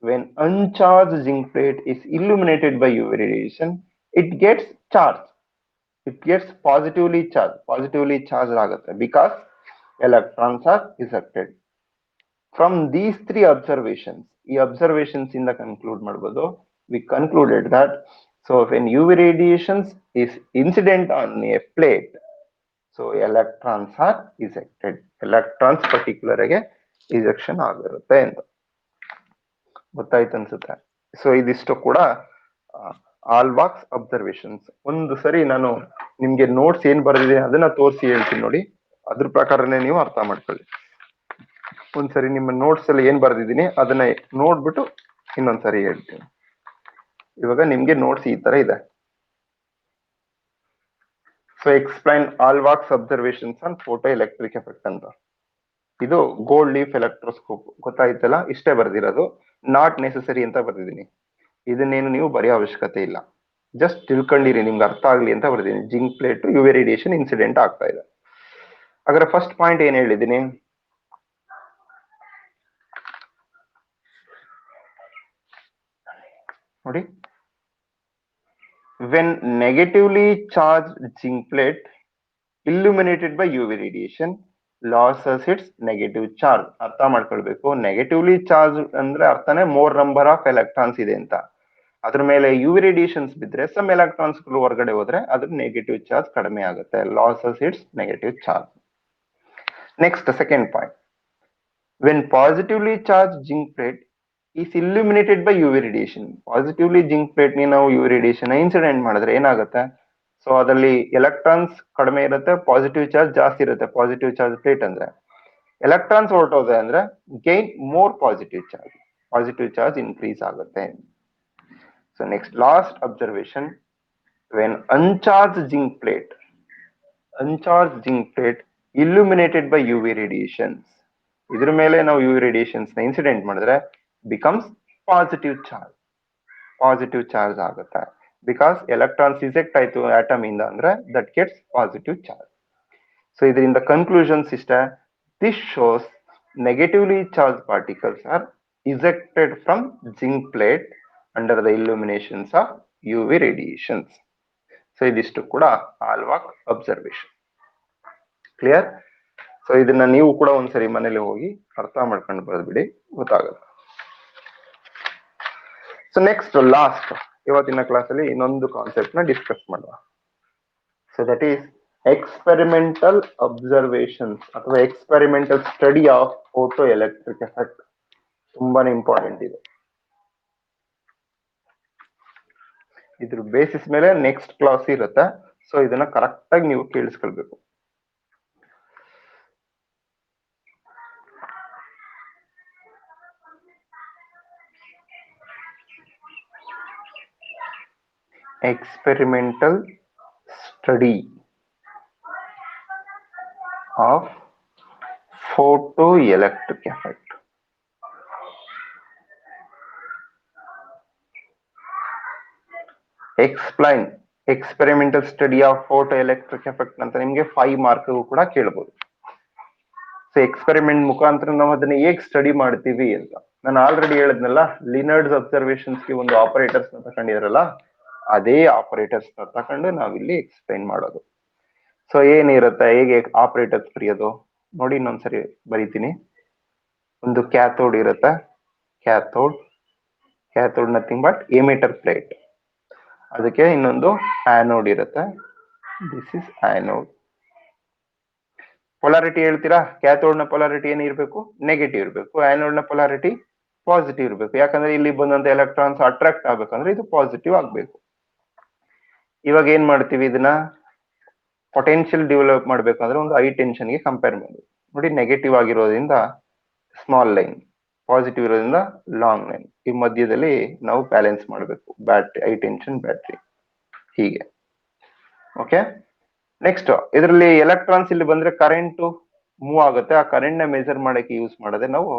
when uncharged zinc plate is illuminated by UV radiation, it gets charged. It gets positively charged ಆಗುತ್ತೆ because electrons are ejected. From these three observations, ಈ observations ಇಂದ conclude ಮಾಡಬಹುದು, we concluded that so when UV radiations is incident on a plate, so electrons are ejected. electrons particular ಆಗಿ ejection ಆಗಿರುತ್ತೆ ಅಂತ ಗೊತ್ತಾಯ್ತು ಅನ್ಸುತ್ತೆ. So ಇದಿಷ್ಟು ಕೂಡ ಹಾಲ್ವಾಕ್ಸ್ ಅಬ್ಸರ್ವೇಷನ್ಸ್. ಒಂದು ಸರಿ ನಾನು ನಿಮ್ಗೆ ನೋಟ್ಸ್ ಏನ್ ಬರೆದಿದೆ ಅದನ್ನ ತೋರಿಸಿ ಹೇಳ್ತೀನಿ ನೋಡಿ, ಅದ್ರ ಪ್ರಕಾರನೇ ನೀವು ಅರ್ಥ ಮಾಡ್ಕೊಳ್ಳಿ. ಒಂದ್ಸರಿ ನಿಮ್ಮ ನೋಟ್ಸ್ ಅಲ್ಲಿ ಏನ್ ಬರೆದಿದ್ದೀನಿ ಅದನ್ನ ನೋಡ್ಬಿಟ್ಟು ಇನ್ನೊಂದ್ಸರಿ ಹೇಳ್ತೀನಿ. ಇವಾಗ ನಿಮ್ಗೆ ನೋಟ್ಸ್ ಈ ತರ ಇದೆ. So explain Hallwachs observations on photo electric effect ಅಂತ. ಇದು ಗೋಲ್ಡ್ ಲೀಫ್ ಎಲೆಕ್ಟ್ರೋಸ್ಕೋಪ್ ಗೊತ್ತಾಯ್ತಲ್ಲ, ಇಷ್ಟೇ ಬರ್ದಿರೋದು. ನಾಟ್ ನೆಸೆಸರಿ ಅಂತ ಬರ್ದಿದ್ದೀನಿ. ಇದನ್ನೇನು ನೀವು ಬರೆಯೋ ಅವಶ್ಯಕತೆ ಇಲ್ಲ, ಜಸ್ಟ್ ತಿಳ್ಕೊಂಡಿರಿ, ನಿಮ್ಗೆ ಅರ್ಥ ಆಗ್ಲಿ ಅಂತ ಬರ್ದಿದ್ದೀನಿ. Zinc plate UV radiation incident ಆಗ್ತಾ ಇದೆ. ಹಾಗಾದ್ರೆ ಫಸ್ಟ್ ಪಾಯಿಂಟ್ ಏನ್ ಹೇಳಿದ್ದೀನಿ ನೋಡಿ, when negatively charge zinc plate illuminated by UV radiation losses its negative charge. ಅರ್ಥ ಮಾಡ್ಕೊಳ್ಬೇಕು. ನೆಗೆಟಿವ್ಲಿ ಚಾರ್ಜ್ ಅಂದ್ರೆ ಅರ್ಥನೇ ಮೋರ್ ನಂಬರ್ ಆಫ್ ಎಲೆಕ್ಟ್ರಾನ್ಸ್ ಇದೆ ಅಂತ. ಅದ್ರ ಮೇಲೆ UV ರೇಡಿಯೇಷನ್ಸ್ ಬಿದ್ರೆ ಸಮ್ ಎಲೆಕ್ಟ್ರಾನ್ಸ್ ಗಳು ಹೊರಗಡೆ ಹೋದ್ರೆ ಅದ್ರ ನೆಗೆಟಿವ್ ಚಾರ್ಜ್ ಕಡಿಮೆ ಆಗುತ್ತೆ. Losses it's negative charge. Next second point, when positively charge zinc plate is illuminated by UV radiation. Positively zinc plate ನಿ ನಾವು UV ರೇಡಿಯೇಷನ್ ಇನ್ಸಿಡೆಂಟ್ ಮಾಡಿದ್ರೆ ಏನಾಗುತ್ತೆ? ಸೊ ಅದರಲ್ಲಿ ಎಲೆಕ್ಟ್ರಾನ್ಸ್ ಕಡಿಮೆ ಇರುತ್ತೆ, ಪಾಸಿಟಿವ್ ಚಾರ್ಜ್ ಜಾಸ್ತಿ ಇರುತ್ತೆ. ಪಾಸಿಟಿವ್ ಚಾರ್ಜ್ ಪ್ಲೇಟ್ ಅಂದ್ರೆ ಎಲೆಕ್ಟ್ರಾನ್ಸ್ ಹೊರಟೋದೆ ಅಂದ್ರೆ gain more positive charge increase ಆಗುತ್ತೆ. So next last observation, when uncharge zinc plate illuminated by UV radiations, ಇದ್ರ ಮೇಲೆ ನಾವು UV ರೇಡಿಯೇಷನ್ಸ್ ನ ಇನ್ಸಿಡೆಂಟ್ ಮಾಡಿದ್ರೆ ಬಿಕಮ್ಸ್ ಪಾಸಿಟಿವ್ ಚಾರ್ಜ್ ಆಗುತ್ತೆ. ಬಿಕಾಸ್ ಎಲೆಕ್ಟ್ರಾನ್ಸ್ ಇಜೆಕ್ಟ್ ಆಯ್ತು ಆಟಮ್ ಇಂದ ಅಂದ್ರೆ that gets positive charge. So ಇದರಿಂದ ಕನ್ಕ್ಲೂಷನ್ಸ್ ಇಷ್ಟೇ. This shows negatively charge particles are ejected from zinc plate under the illuminations of UV radiations. So ಇದಿಷ್ಟು ಕೂಡ ಹಾಲ್ವಾಕ್ observation. Clear? So ಇದನ್ನ ನೀವು ಕೂಡ ಒಂದ್ಸರಿ ಮನೇಲಿ ಹೋಗಿ ಅರ್ಥ ಮಾಡ್ಕೊಂಡು ಬರ್ದ್ಬಿಡಿ, ಗೊತ್ತಾಗುತ್ತೆ. ಸೊ ನೆಕ್ಸ್ಟ್ ಲಾಸ್ಟ್ ಇವತ್ತಿನ ಕ್ಲಾಸಲ್ಲಿ ಇನ್ನೊಂದು ಕಾನ್ಸೆಪ್ಟ್ ನ ಡಿಸ್ಕಸ್ ಮಾಡುವ. So that is experimental observations ಅಥವಾ experimental study of photo electric effect. ತುಂಬಾನೇ ಇಂಪಾರ್ಟೆಂಟ್ ಇದೆ. ಇದ್ರ ಬೇಸಿಸ್ ಮೇಲೆ ನೆಕ್ಸ್ಟ್ ಕ್ಲಾಸ್ ಇರುತ್ತೆ. ಸೊ ಇದನ್ನ ಕರೆಕ್ಟ್ ಆಗಿ ನೀವು ಕೇಳಿಸ್ಕೊಳ್ಬೇಕು. Experimental study of photoelectric effect. Explain experimental study of photoelectric effect ಅಂತ ನಿಮಗೆ 5 ಮಾರ್ಕ್ ಕೂಡ ಕೇಳಬಹುದು. ಸೊ ಎಕ್ಸ್ಪೆರಿಮೆಂಟ್ ಮುಖಾಂತರ ನಾವು ಅದನ್ನ ಹೇಗೆ ಸ್ಟಡಿ ಮಾಡ್ತೀವಿ ಅಂತ ನಾನು ಆಲ್ರೆಡಿ ಹೇಳಿದ್ನಲ್ಲ. ಲಿನರ್ಡ್ಸ್ ಅಬ್ಸರ್ವೇಷನ್ಸ್ ಗೆ ಒಂದು ಆಪರೇಟರ್ಸ್ ನ ತಗೊಂಡಿದ್ರಲ್ಲ, ಅದೇ ಆಪರೇಟರ್ಸ್ ನ ತಕೊಂಡು ನಾವಿಲ್ಲಿ ಎಕ್ಸ್ಪ್ಲೈನ್ ಮಾಡೋದು. ಸೊ ಏನಿರುತ್ತೆ, ಹೇಗೆ ಆಪರೇಟರ್ಸ್ ಬರೆಯೋದು ನೋಡಿ, ಇನ್ನೊಂದ್ಸರಿ ಬರೀತೀನಿ. ಒಂದು ಕ್ಯಾಥೋಡ್ ಇರುತ್ತೆ, cathode nothing but emitter plate. ಅದಕ್ಕೆ ಇನ್ನೊಂದು ಆನೋಡ್ ಇರುತ್ತೆ, ದಿಸ್ ಇಸ್ ಆನೋಡ್. ಪೊಲಾರಿಟಿ ಹೇಳ್ತೀರಾ? ಕ್ಯಾಥೋಡ್ ನ ಪೊಲಾರಿಟಿ ಏನಿರ್ಬೇಕು? ನೆಗೆಟಿವ್ ಇರಬೇಕು. ಆನೋಡ್ ನ ಪೊಲಾರಿಟಿ ಪಾಸಿಟಿವ್ ಇರಬೇಕು. ಯಾಕಂದ್ರೆ ಇಲ್ಲಿ ಬಂದಂತ ಎಲೆಕ್ಟ್ರಾನ್ಸ್ ಅಟ್ರಾಕ್ಟ್ ಆಗ್ಬೇಕಂದ್ರೆ ಇದು ಪಾಸಿಟಿವ್ ಆಗ್ಬೇಕು. ಇವಾಗ ಏನ್ ಮಾಡ್ತೀವಿ, ಇದನ್ನ ಪೊಟೆನ್ಶಿಯಲ್ ಡೆವಲಪ್ ಮಾಡ್ಬೇಕಂದ್ರೆ ಒಂದು ಹೈ ಟೆನ್ಷನ್ ಗೆ ಕಂಪೇರ್ ಮಾಡಿ ನೋಡಿ. ನೆಗೆಟಿವ್ ಆಗಿರೋದ್ರಿಂದ ಸ್ಮಾಲ್ ಲೈನ್, ಪಾಸಿಟಿವ್ ಇರೋದ್ರಿಂದ ಲಾಂಗ್ ಲೈನ್. ಈ ಮಧ್ಯದಲ್ಲಿ ನಾವು ಬ್ಯಾಲೆನ್ಸ್ ಮಾಡಬೇಕು ಬ್ಯಾಟ್ರಿ, ಹೈ ಟೆನ್ಷನ್ ಬ್ಯಾಟ್ರಿ, ಹೀಗೆ. ಓಕೆ, ನೆಕ್ಸ್ಟ್ ಇದರಲ್ಲಿ ಎಲೆಕ್ಟ್ರಾನ್ಸ್ ಇಲ್ಲಿ ಬಂದ್ರೆ ಕರೆಂಟ್ ಮೂವ್ ಆಗುತ್ತೆ. ಆ ಕರೆಂಟ್ ನ ಮೆಜರ್ ಮಾಡಕ್ಕೆ ಯೂಸ್ ಮಾಡೋದೇ ನಾವು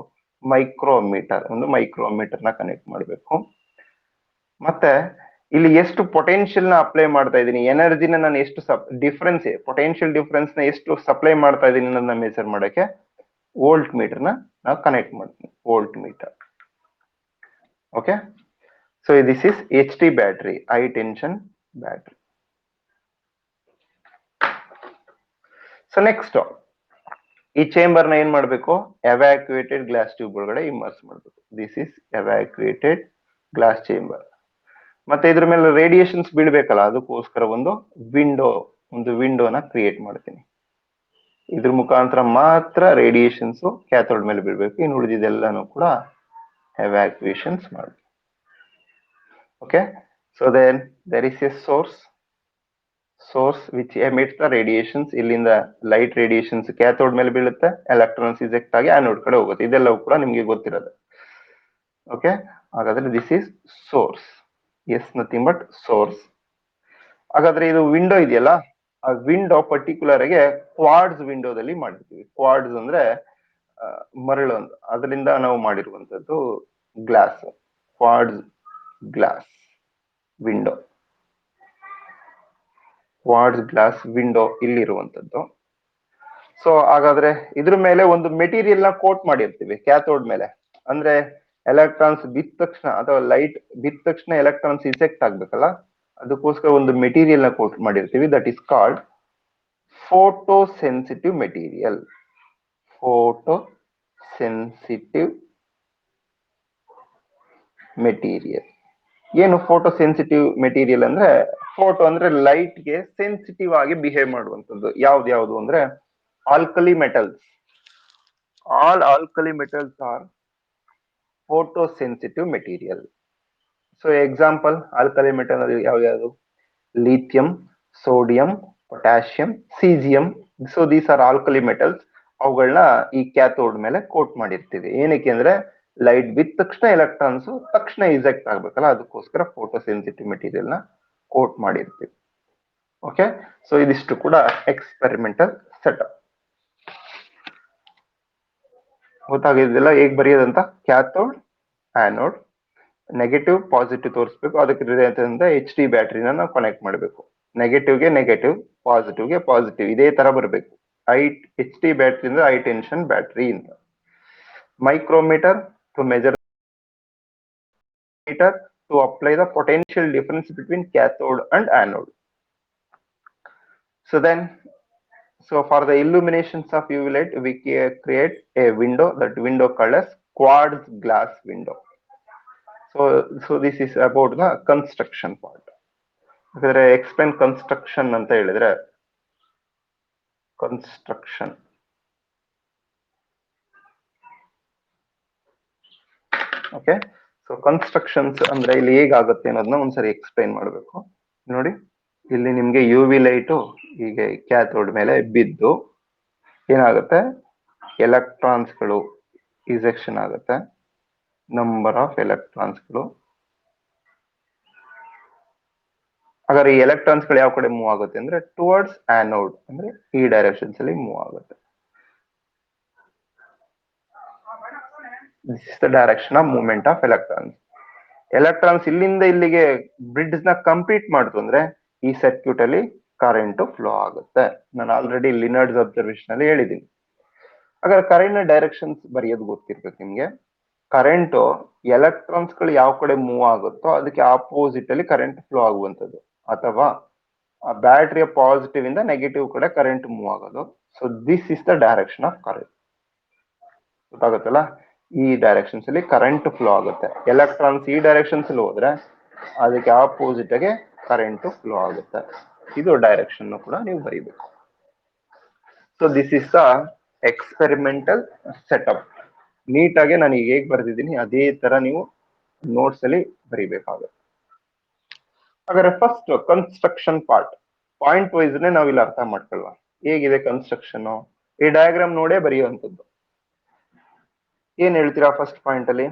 ಮೈಕ್ರೋಮೀಟರ್. ಒಂದು ಮೈಕ್ರೋಮೀಟರ್ ನ ಕನೆಕ್ಟ್ ಮಾಡಬೇಕು. ಮತ್ತೆ ಇಲ್ಲಿ ಎಷ್ಟು ಪೊಟೆನ್ಶಿಯಲ್ ನ ಅಪ್ಲೈ ಮಾಡ್ತಾ ಇದ್ದೀನಿ, ಎನರ್ಜಿನ ನಾನು ಎಷ್ಟು ಡಿಫ್ರೆನ್ಸ್, ಪೊಟೆನ್ಶಿಯಲ್ ಡಿಫ್ರೆನ್ಸ್ ನ ಎಷ್ಟು ಸಪ್ಲೈ ಮಾಡ್ತಾ ಇದ್ದೀನಿ ನನ್ನ ಮೆಜರ್ ಮಾಡಕ್ಕೆ ವೋಲ್ಟ್ ಮೀಟರ್ ನ ನಾವು ಕನೆಕ್ಟ್ ಮಾಡ್ತೀನಿ, voltmeter. Okay, so this is HT battery, high tension battery. So next ಈ ಚೇಂಬರ್ ನ ಏನ್ ಮಾಡ್ಬೇಕು, ಎವ್ಯಾಕ್ಯುಯೇಟೆಡ್ ಗ್ಲಾಸ್ ಟ್ಯೂಬ್ ಒಳಗಡೆ ಇಮರ್ಸ್ ಮಾಡ್ಬೇಕು. This is evacuated glass chamber. ಮತ್ತೆ ಇದ್ರ ಮೇಲೆ ರೇಡಿಯೇಷನ್ಸ್ ಬೀಳ್ಬೇಕಲ್ಲ, ಅದಕ್ಕೋಸ್ಕರ ಒಂದು ವಿಂಡೋನ ಕ್ರಿಯೇಟ್ ಮಾಡ್ತೀನಿ. ಇದ್ರ ಮುಖಾಂತರ ಮಾತ್ರ ರೇಡಿಯೇಷನ್ಸ್ ಕ್ಯಾಥೋಡ್ ಮೇಲೆ ಬೀಳ್ಬೇಕು. ಇನ್ನು ಉಳಿದಿದೆಲ್ಲಾನು ಕೂಡ ಎವ್ಯಾಕ್ಯುಯೇಷನ್ಸ್ ಮಾಡ್ಬೇಕು. Okay, so then there is a source which emits the radiations. ಇಲ್ಲಿಂದ ಲೈಟ್ ರೇಡಿಯೇಷನ್ಸ್ ಕ್ಯಾಥೋಡ್ ಮೇಲೆ ಬೀಳುತ್ತೆ, ಎಲೆಕ್ಟ್ರಾನ್ಸ್ ಇಜೆಕ್ಟ್ ಆಗಿ ಆನೋಡ್ ಕಡೆ ಹೋಗುತ್ತೆ. ಇದೆಲ್ಲವೂ ಕೂಡ ನಿಮ್ಗೆ ಗೊತ್ತಿರೋದು. ಓಕೆ, ಹಾಗಾದ್ರೆ this is source, is nothing but source. ಹಾಗಾದ್ರೆ ಇದು ವಿಂಡೋ ಇದೆಯಲ್ಲ, ಆ ವಿಂಡೋ ಪರ್ಟಿಕ್ಯುಲರ್ ಆಗಿ ಕ್ವಾಡ್ಸ್ ವಿಂಡೋದಲ್ಲಿ ಮಾಡಿರ್ತೀವಿ. ಕ್ವಾಡ್ಸ್ ಅಂದ್ರೆ ಮರಳು ಅಂತ, ಅದರಿಂದ ನಾವು ಮಾಡಿರುವಂತದ್ದು glass, quartz glass window. Quartz glass window ಇಲ್ಲಿರುವಂತದ್ದು. ಸೊ ಹಾಗಾದ್ರೆ ಇದ್ರ ಮೇಲೆ ಒಂದು ಮೆಟೀರಿಯಲ್ ನ ಕೋಟ್ ಮಾಡಿರ್ತೀವಿ ಕ್ಯಾಥೋಡ್ ಮೇಲೆ. ಅಂದ್ರೆ ಎಲೆಕ್ಟ್ರಾನ್ಸ್ ಬಿದ್ದ ತಕ್ಷಣ ಅಥವಾ ಲೈಟ್ ಬಿದ್ದ ತಕ್ಷಣ ಎಲೆಕ್ಟ್ರಾನ್ಸ್ ಇಜೆಕ್ಟ್ ಆಗ್ಬೇಕಲ್ಲ, ಅದಕ್ಕೋಸ್ಕರ ಒಂದು ಮೆಟೀರಿಯಲ್ ನ ಕೋಟ್ ಮಾಡಿರ್ತೀವಿ. That is called photosensitive material. Photosensitive material. ಏನು ಫೋಟೋ ಸೆನ್ಸಿಟಿವ್ ಮೆಟೀರಿಯಲ್ ಅಂದ್ರೆ, ಫೋಟೋ ಅಂದ್ರೆ ಲೈಟ್ ಗೆ ಸೆನ್ಸಿಟಿವ್ ಆಗಿ ಬಿಹೇವ್ ಮಾಡುವಂತದ್ದು. ಯಾವ್ದು ಅಂದ್ರೆ alkali metals. All alkali metals are photosensitive material. So example alkali metal ಯಾವ್ದು? Lithium, sodium, potassium, caesium. So these are alkali metals. ಅವುಗಳನ್ನ ಈ ಕ್ಯಾಥೋಡ್ ಮೇಲೆ ಕೋಟ್ ಮಾಡಿರ್ತೀವಿ. ಏನಕ್ಕೆ ಅಂದ್ರೆ ಲೈಟ್ ಬಿದ್ದ ತಕ್ಷಣ ಎಲೆಕ್ಟ್ರಾನ್ಸ್ ತಕ್ಷಣ ಇಜೆಕ್ಟ್ ಆಗ್ಬೇಕಲ್ಲ, ಅದಕ್ಕೋಸ್ಕರ ಫೋಟೋ ಸೆನ್ಸಿಟಿವ್ ಮೆಟೀರಿಯಲ್ ನ ಕೋಟ್ ಮಾಡಿರ್ತೀವಿ. ಓಕೆ, ಸೊ ಇದಿಷ್ಟು ಕೂಡ ಎಕ್ಸ್ಪೆರಿಮೆಂಟಲ್ ಸೆಟಪ್. ಗೊತ್ತಾಗಿದ್ದಿಲ್ಲ ಹೇಗ್ ಬರೆಯೋದಂತ? ಕ್ಯಾಥೋಡ್, ಆನೋಡ್, ನೆಗೆಟಿವ್ ಪಾಸಿಟಿವ್ ತೋರಿಸ್ಬೇಕು. ಅದಕ್ಕೆ HT ಬ್ಯಾಟ್ರಿನ ನಾವು ಕನೆಕ್ಟ್ ಮಾಡಬೇಕು. ನೆಗೆಟಿವ್ಗೆ ನೆಗೆಟಿವ್, ಪಾಸಿಟಿವ್ಗೆ ಪಾಸಿಟಿವ್, ಇದೇ ತರ ಬರಬೇಕು. HT ಬ್ಯಾಟ್ರಿ ಅಂದ್ರೆ ಹೈ ಟೆನ್ಷನ್ ಬ್ಯಾಟ್ರಿ ಅಂತ. Micrometer to measure, to apply the potential difference between cathode and anode. So then So for the illuminations of UV light, we create a window. That window called as quartz glass window. So this is about the construction part. ಹಾಗಾದ್ರೆ explain construction ಅಂತ ಹೇಳಿದ್ರೆ construction. Okay. So constructions ಅಂದ್ರೆ ಇಲ್ಲಿ ಹೇಗಾಗುತ್ತೆ ಅನ್ನೋದನ್ನ ಒಂದ್ಸರಿ explain ಮಾಡಬೇಕು. ನೋಡಿ, ಇಲ್ಲಿ ನಿಮ್ಗೆ ಯು ವಿ ಲೈಟು ಹೀಗೆ ಕ್ಯಾಥೋಡ್ ಮೇಲೆ ಬಿದ್ದು ಏನಾಗುತ್ತೆ, ಎಲೆಕ್ಟ್ರಾನ್ಸ್ಗಳು ಇಜೆಕ್ಷನ್ ಆಗುತ್ತೆ. ನಂಬರ್ ಆಫ್ ಎಲೆಕ್ಟ್ರಾನ್ಸ್ಗಳು. ಹಾಗಾದ್ರೆ ಈ ಎಲೆಕ್ಟ್ರಾನ್ಸ್ಗಳು ಯಾವ ಕಡೆ ಮೂವ್ ಆಗುತ್ತೆ ಅಂದ್ರೆ ಟುವರ್ಡ್ಸ್ ಆನೋಡ್, ಅಂದ್ರೆ ಈ ಡೈರೆಕ್ಷನ್ಸ್ ಅಲ್ಲಿ ಮೂವ್ ಆಗುತ್ತೆ. This is the direction of movement of electrons. Electrons ಇಲ್ಲಿಂದ ಇಲ್ಲಿಗೆ ಬ್ರಿಡ್ಜ್ ನ ಕಂಪ್ಲೀಟ್ ಮಾಡ್ತು ಅಂದ್ರೆ ಈ ಸರ್ಕ್ಯೂಟ್ ಅಲ್ಲಿ ಕರೆಂಟ್ ಫ್ಲೋ ಆಗುತ್ತೆ. ನಾನು ಆಲ್ರೆಡಿ ಲಿನರ್ಡ್ಸ್ ಅಬ್ಸರ್ವೇಷನ್ ಅಲ್ಲಿ ಹೇಳಿದ್ದೀನಿ. ಹಾಗಾದ್ರೆ ಕರೆಂಟ್ ನ ಡೈರೆಕ್ಷನ್ಸ್ ಬರೆಯೋದು ಗೊತ್ತಿರ್ಬೇಕು ನಿಮ್ಗೆ. ಕರೆಂಟ್ ಎಲೆಕ್ಟ್ರಾನ್ಸ್ ಗಳು ಯಾವ ಕಡೆ ಮೂವ್ ಆಗುತ್ತೋ ಅದಕ್ಕೆ ಆಪೋಸಿಟ್ ಅಲ್ಲಿ ಕರೆಂಟ್ ಫ್ಲೋ ಆಗುವಂತದ್ದು, ಅಥವಾ ಬ್ಯಾಟರಿಯ ಪಾಸಿಟಿವ್ ಇಂದ ನೆಗೆಟಿವ್ ಕಡೆ ಕರೆಂಟ್ ಮೂವ್ ಆಗೋದು. So this is the direction of current. ಗೊತ್ತಾಗುತ್ತಲ್ಲ, ಈ ಡೈರೆಕ್ಷನ್ಸ್ ಅಲ್ಲಿ ಕರೆಂಟ್ ಫ್ಲೋ ಆಗುತ್ತೆ. ಎಲೆಕ್ಟ್ರಾನ್ಸ್ ಈ ಡೈರೆಕ್ಷನ್ಸ್ ಅಲ್ಲಿ ಹೋದ್ರೆ ಅದಕ್ಕೆ ಆಪೋಸಿಟ್ ಆಗಿ ಕರೆಂಟ್ ಫ್ಲೋ ಆಗುತ್ತೆ. ಇದು ಡೈರೆಕ್ಷನ್ ಕೂಡ ನೀವು ಬರೀಬೇಕು. So this is the experimental setup. ನೀಟಾಗಿ ನಾನು ಈಗ ಹೇಗೆ ಬರೆದಿದ್ದೀನಿ ಅದೇ ತರ ನೀವು ನೋಟ್ಸ್ ಅಲ್ಲಿ ಬರೀಬೇಕಾಗುತ್ತೆ. ಹಾಗಾದ್ರೆ first construction part point wise ನಾವು ಇಲ್ಲಿ ಅರ್ಥ ಮಾಡ್ಕೊಳ್ಳುವ. ಹೇಗಿದೆ ಕನ್ಸ್ಟ್ರಕ್ಷನ್, ಈ ಡಯಾಗ್ರಾಮ್ ನೋಡೇ ಬರೆಯುವಂಥದ್ದು. ಏನ್ ಹೇಳ್ತೀರಾ ಫಸ್ಟ್ ಪಾಯಿಂಟ್ ಅಲ್ಲಿ?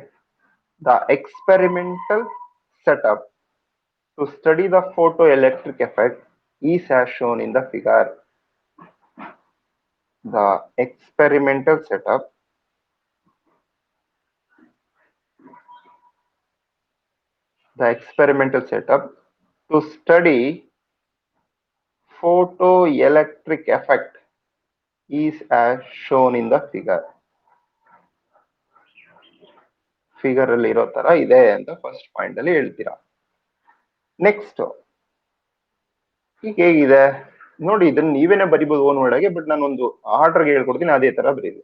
The experimental setup to study the photo electric effect is as shown in the figure. The experimental setup to study photoelectric effect is as shown in the figure. Figure ಅಲ್ಲಿ ಇರೋ ತರ ಇದೆ ಅಂತ first point ಅಲ್ಲಿ ಹೇಳ್ತೀರಾ. Next ಈಗ ಹೇಗಿದೆ ನೋಡಿ, ಇದನ್ನ ನೀವೇನೆ ಬರಿಬಹುದು ಓನ್ ವರ್ಡ್ ಆಗಿ, ಬಟ್ ನಾನು ಒಂದು ಆರ್ಡರ್ಗೆ ಹೇಳ್ಕೊಡ್ತೀನಿ, ಅದೇ ತರ ಬರೀರಿ.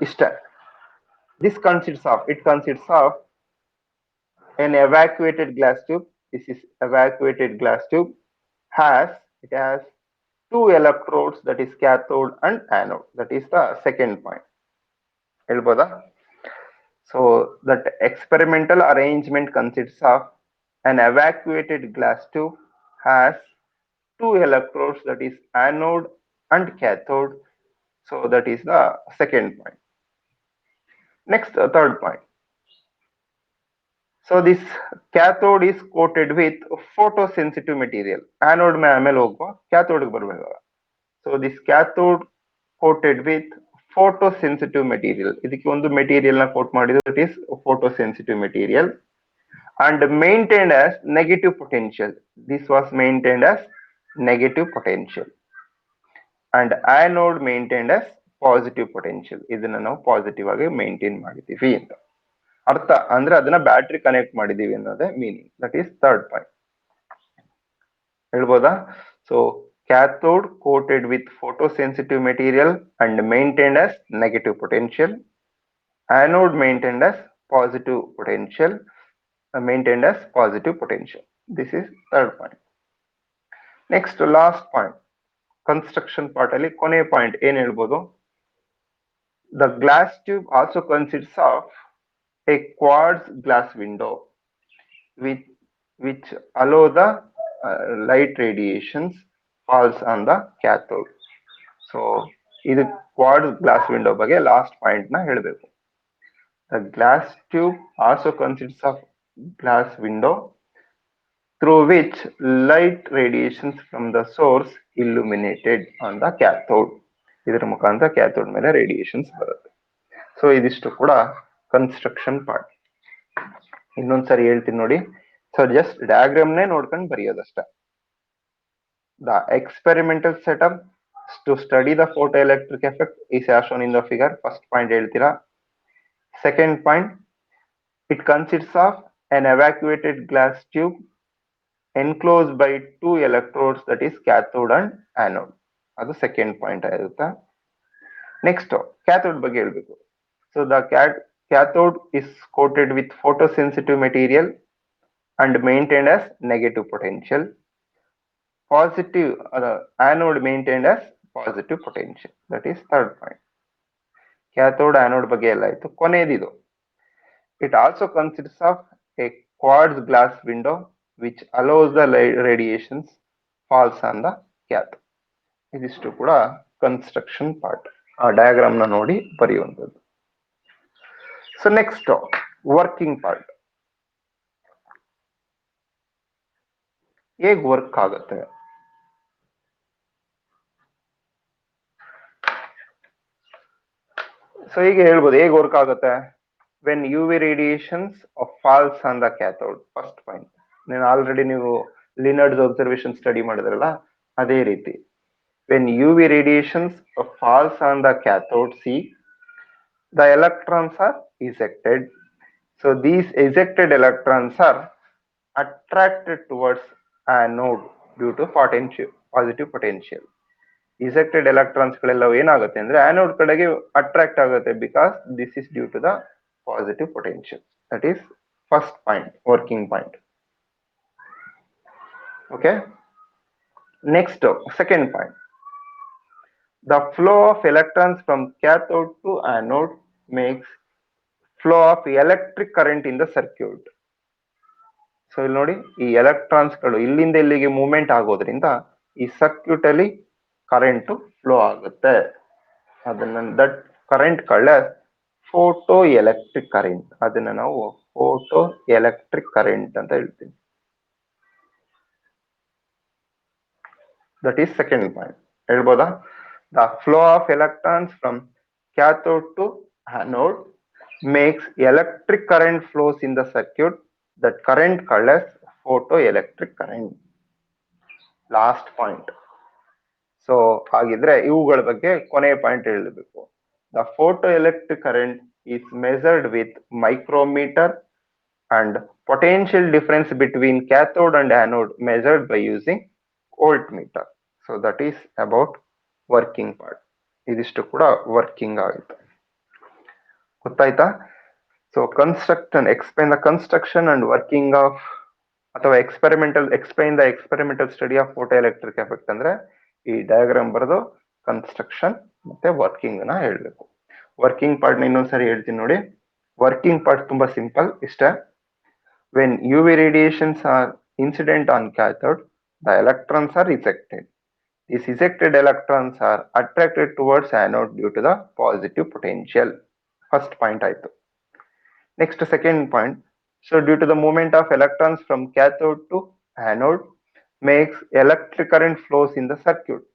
ಇಷ್ಟೇ. This consists of an evacuated glass tube. This is evacuated glass tube. It has two electrodes, that is cathode and anode. That is the second point. ಹೇಳ್ಬೋದಾ? So that experimental arrangement consists of an evacuated glass tube has two electrodes, that is anode and cathode. So that is the second point. Next, third point. So this cathode is coated with photosensitive material. Anode mein ಆಮೇಲೆ ಹೋಗುವ, cathode ಗೆ ಬರಬೇಕು. So this cathode coated with photosensitive material. ಇದಕ್ಕೆ ಒಂದು material ನ coat ಮಾಡಿದ್ರು, it is photosensitive material, and maintained as negative potential. This was maintained as negative potential, and anode maintained as positive potential. ಇದನ್ನ ನಾವು positive ಆಗಿ maintain ಮಾಡಿದೀವಿ ಅಂತ ಅರ್ಥ. ಅಂದ್ರೆ ಅದನ್ನ ಬ್ಯಾಟ್ರಿ ಕನೆಕ್ಟ್ ಮಾಡಿದೀವಿ ಅನ್ನೋದೇ meaning. That is third point. ಹೇಳ್ಬೋದಾ? So cathode coated with photosensitive material and maintained as negative potential, anode maintained as positive potential, This is third point. Next, last point, construction part ಅಲ್ಲಿ ಕೊನೆ point ಏನ್ ಹೇಳ್ಬೋದು? The glass tube also consists of a quartz glass window which allow the light radiations falls on the cathode. So ಇದು quartz glass window ಬಗ್ಗೆ last point ನ ಹೇಳಬೇಕು. The glass tube also consists of glass window through which light radiations from the source illuminated on the cathode. ಇದರ ಮುಖಾಂತರ cathode ಮೇಲೆ radiations ಬರುತ್ತೆ. So ಇದಿಷ್ಟು ಕೂಡ ಕನ್ಸ್ಟ್ರಕ್ಷನ್ ಪಾರ್ಟ್. ಇನ್ನೊಂದ್ಸರಿ ಹೇಳ್ತೀನಿ ನೋಡಿ. ಸೊ ಜಸ್ಟ್ ಡಯಾಗ್ರಾಮ್ ನೇ ನೋಡ್ಕೊಂಡು ಬರೆಯೋದಷ್ಟೇ. The experimental setup to study the photoelectric effect is as shown in the figure. First point ಹೇಳ್ತೀರಾ. Second point, it consists of an evacuated glass tube, enclosed by two electrodes, that is cathode and anode. ಅದು second point ಆಗಿರುತ್ತೆ. Next cathode ಬಗ್ಗೆ ಹೇಳ್ಬೇಕು. So the cathode is coated with photosensitive material and maintained as negative potential. Positive anode maintained as positive potential. That is third point. Cathode anode ಬಗ್ಗೆ ಎಲ್ಲ ಆಯ್ತು. ಕೊನೆಯದಿದು. It also consists of a quartz glass window which allows the radiations falls on the cathode. ಇದಿಷ್ಟು ಕೂಡ construction part. ಆ diagram ನ ನೋಡಿ ಬರೆಯುವಂಥದ್ದು. So next working part. ಹೇಗ್ ವರ್ಕ್ ಆಗುತ್ತೆ? ಸೊ ಹೀಗೆ ಹೇಳ್ಬೋದು ಹೇಗೆ ವರ್ಕ್ ಆಗುತ್ತೆ. When U V radiations falls on the cathode, first point. Already ನೀವು ಲಿನರ್ಡ್ಸ್ ಅಬ್ಸರ್ವೇಷನ್ ಸ್ಟಡಿ ಮಾಡಿದ್ರಲ್ಲ, ಅದೇ ರೀತಿ when UV radiations falls on the cathode C, the electrons are ejected. So these ejected electrons are attracted towards anode due to positive potential. Ejected electrons ಗಳೆಲ್ಲ ಏನಾಗುತ್ತೆ ಅಂದ್ರೆ anode ಕಡೆಗೆ attract ಆಗುತ್ತೆ, because this is due to the positive potential. That is first point, working point. Okay. Next, second point. The flow of electrons from cathode to anode makes flow of electric current in the circuit. So ಇಲ್ಲಿ ನೋಡಿ, ಈ electrons ಗಳು ಇಲ್ಲಿಂದ ಇಲ್ಲಿಗೆ movement ಆಗೋದ್ರಿಂದ ಈ circuit ಅಲ್ಲಿ current flow ಆಗುತ್ತೆ. ಅದನ್ನ that current photo electric current. ಅದನ್ನ ನಾವು ಫೋಟೋ ಎಲೆಕ್ಟ್ರಿಕ್ ಕರೆಂಟ್ ಅಂತ ಹೇಳ್ತೀವಿ. That is second point. ಹೇಳ್ಬೋದಾ? The flow of electrons from cathode to anode makes electric current flows in the circuit. That current called as photoelectric current. Last point. So ಹಾಗಿದ್ರೆ ಇವುಗಳ ಬಗ್ಗೆ ಕೊನೆಯ point ಹೇಳಬೇಕು. The photoelectric current is measured with micrometer and potential difference between cathode and anode measured by using voltmeter. So that is about working part. ಇದಿಷ್ಟು ಕೂಡ working ಆಗುತ್ತೆ. ಗೊತ್ತಾಯ್ತಾ? So explain the construction and working of, ಅಥವಾ explain the experimental study of photo electric effect ಅಂದ್ರೆ ಈ diagram ಬರೆದು construction ಮತ್ತೆ working ನ ಹೇಳ್ಬೇಕು. ವರ್ಕಿಂಗ್ ಪಾರ್ಟ್ ನ ಇನ್ನೊಂದ್ಸರಿ ಹೇಳ್ತೀನಿ ನೋಡಿ. ವರ್ಕಿಂಗ್ ಪಾರ್ಟ್ ತುಂಬಾ ಸಿಂಪಲ್, ಇಷ್ಟೇ. When U V radiations are incident on cathode, the electrons are ejected. These ejected electrons are attracted towards anode due to the positive potential. First point ಆಯ್ತು. Next, second point. So due to the movement of electrons from cathode to anode makes electric current flows in the circuit.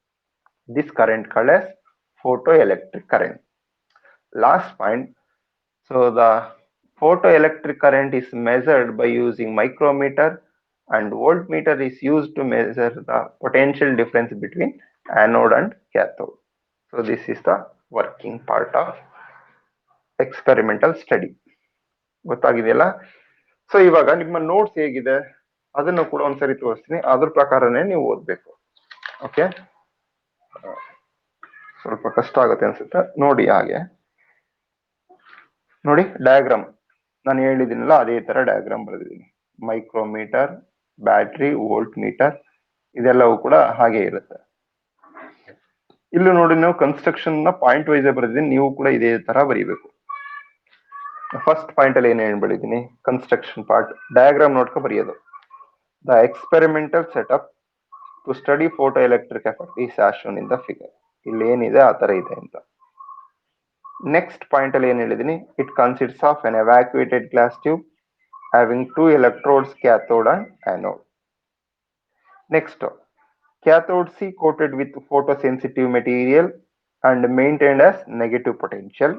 This current called as photoelectric current. Last point. So the photoelectric current is measured by using micrometer, and voltmeter is used to measure the potential difference between anode and cathode. So this is the working part of experimental study. ಗೊತ್ತಾಗಿದೆಯಲ್ಲ? So ಇವಾಗ ನಿಮ್ಮ notes ಹೇಗಿದೆ ಅದನ್ನು ಕೂಡ ಒಂದ್ಸರಿ ತೋರಿಸ್ತೀನಿ, ಅದ್ರ ಪ್ರಕಾರನೇ ನೀವು ಓದ್ಬೇಕು. ಓಕೆ, ಸ್ವಲ್ಪ ಕಷ್ಟ ಆಗುತ್ತೆ ಅನ್ಸುತ್ತೆ ನೋಡಿ. ಹಾಗೆ ನೋಡಿ ಡಯಾಗ್ರಾಮ್ ನಾನು ಹೇಳಿದ್ದೀನಲ್ಲ, ಅದೇ ತರ ಡಯಾಗ್ರಾಮ್ ಬರೆದಿದ್ದೀನಿ. ಮೈಕ್ರೋಮೀಟರ್, ಬ್ಯಾಟ್ರಿ, ವೋಲ್ಟ್ ಮೀಟರ್, ಇದೆಲ್ಲವೂ ಕೂಡ ಹಾಗೆ ಇರುತ್ತೆ. ಇಲ್ಲಿ ನೋಡಿ, ನಾವು ಕನ್ಸ್ಟ್ರಕ್ಷನ್ ನ ಪಾಯಿಂಟ್ ವೈಸ್ ಬರೆದಿದ್ದೀನಿ, ನೀವು ಕೂಡ ಇದೇ ತರ ಬರೀಬೇಕು. ಫಸ್ಟ್ ಪಾಯಿಂಟ್ ಅಲ್ಲಿ ಏನ್ ಹೇಳ್ಬಿಟ್ಟಿದ್ದೀನಿ, ಕನ್ಸ್ಟ್ರಕ್ಷನ್ ಪಾರ್ಟ್ ಡಯಾಗ್ರಾಮ್ ನೋಡ್ಕೊ ಬರೆಯೋದು. The experimental setup to study photo electric effect is as shown in the figure. ಇಲ್ಲಿ ಏನಿದೆ ಆ ತರ ಇದೆ ಅಂತ. ನೆಕ್ಸ್ಟ್ ಪಾಯಿಂಟ್ ಅಲ್ಲಿ ಏನ್ ಹೇಳಿದೀನಿ, it consists of an evacuated glass tube having two electrodes, cathode and anode. Next, cathode C coated with photosensitive material and maintained as negative potential.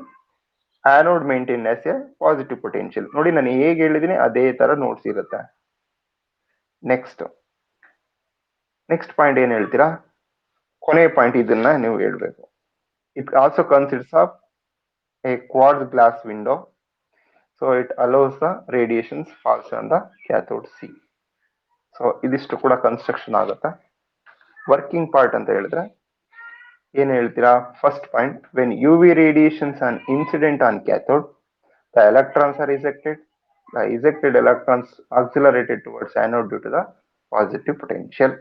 Anode maintained as a positive potential. ನೋಡಿ ನಾನು ಹೇಗೆ ಹೇಳಿದೀನಿ ಅದೇ ತರ notes ಇರುತ್ತೆ. Next point ಏನ್ ಹೇಳ್ತೀರಾ, ಕೊನೆಯ ಪಾಯಿಂಟ್ ಇದನ್ನ ನೀವು ಹೇಳ್ಬೇಕು. It also consists of A quartz glass window. So it allows the radiations falls on the cathode C. So ಇದಿಷ್ಟು ಕೂಡ ಕನ್ಸ್ಟ್ರಕ್ಷನ್ ಆಗುತ್ತೆ. ವರ್ಕಿಂಗ್ ಪಾರ್ಟ್ ಅಂತ ಹೇಳಿದ್ರೆ ಏನ್ ಹೇಳ್ತೀರಾ? First point, when U V radiations on incident on cathode, the electrons are ejected. The ejected electrons accelerated towards anode due to the positive potential.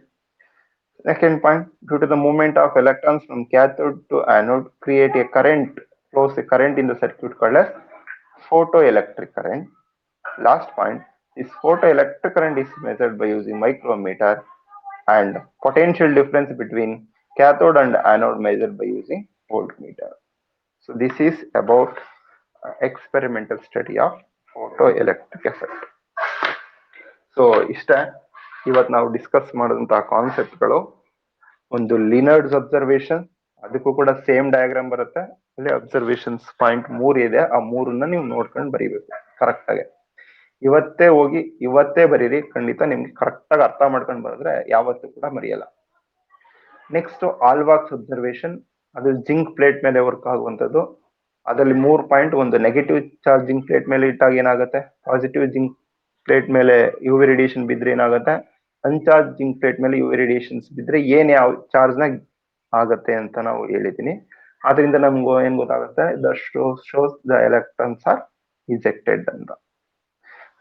Second point, due to the movement of electrons from cathode to anode, create a current, flows a current in the circuit called as photoelectric current. Last point, this photoelectric current is measured by using micrometer, and potential difference between cathode and anode measured by using voltmeter. So this is about experimental study of photoelectric effect. So ಇಷ್ಟ ಇವತ್ತು ನಾವು discuss ಮಾಡಿದಂತಹ ಕಾನ್ಸೆಪ್ಟ್ಗಳು. ಒಂದು ಲಿನರ್ಡ್ಸ್ observation, ಅದಕ್ಕೂ ಕೂಡ same diagram ಬರುತ್ತೆ. ಅಲ್ಲಿ observations point 3 ಇದೆ, ಆ 3ನ್ನ ನೀವು ನೋಡ್ಕೊಂಡು ಬರೀಬೇಕು ಕರೆಕ್ಟ್ ಆಗಿ. ಇವತ್ತೇ ಹೋಗಿ ಇವತ್ತೇ ಬರೀರಿ, ಖಂಡಿತ ನಿಮ್ಗೆ ಕರೆಕ್ಟ್ ಆಗಿ ಅರ್ಥ ಮಾಡ್ಕೊಂಡು ಬರೆದ್ರೆ ಯಾವತ್ತೂ ಕೂಡ ಮರೆಯಲ್ಲ. ನೆಕ್ಸ್ಟ್ ಆಲ್ವಾಕ್ಸ್ ಅಬ್ಸರ್ವೇಷನ್, ಅದು ಜಿಂಕ್ ಪ್ಲೇಟ್ ಮೇಲೆ ವರ್ಕ್ ಆಗುವಂಥದ್ದು. ಅದರಲ್ಲಿ 3 ಪಾಯಿಂಟ್, ಒಂದು ನೆಗೆಟಿವ್ ಚಾರ್ಜ್ ಜಿಂಕ್ ಪ್ಲೇಟ್ ಮೇಲೆ ಇಟ್ಟಾಗ ಏನಾಗುತ್ತೆ, ಪಾಸಿಟಿವ್ ಜಿಂಕ್ ಪ್ಲೇಟ್ ಮೇಲೆ ಯು ವಿ ರೇಡಿಯೇಷನ್ ಬಿದ್ರೆ ಏನಾಗುತ್ತೆ, ಅನ್ಚಾರ್ಜ್ ಜಿಂಕ್ ಪ್ಲೇಟ್ ಮೇಲೆ ಯು ವಿ ರೇಡಿಯೇಷನ್ಸ್ ಬಿದ್ರೆ ಯಾವ ಚಾರ್ಜ್ ನ ಆಗತ್ತೆ ಅಂತ ನಾವು ಹೇಳಿದೀನಿ. ಆದ್ರಿಂದ ನಮ್ಗೆ ಏನ್ ಗೊತ್ತಾಗುತ್ತೆ, the shows the electrons are ejected ಅಂತ.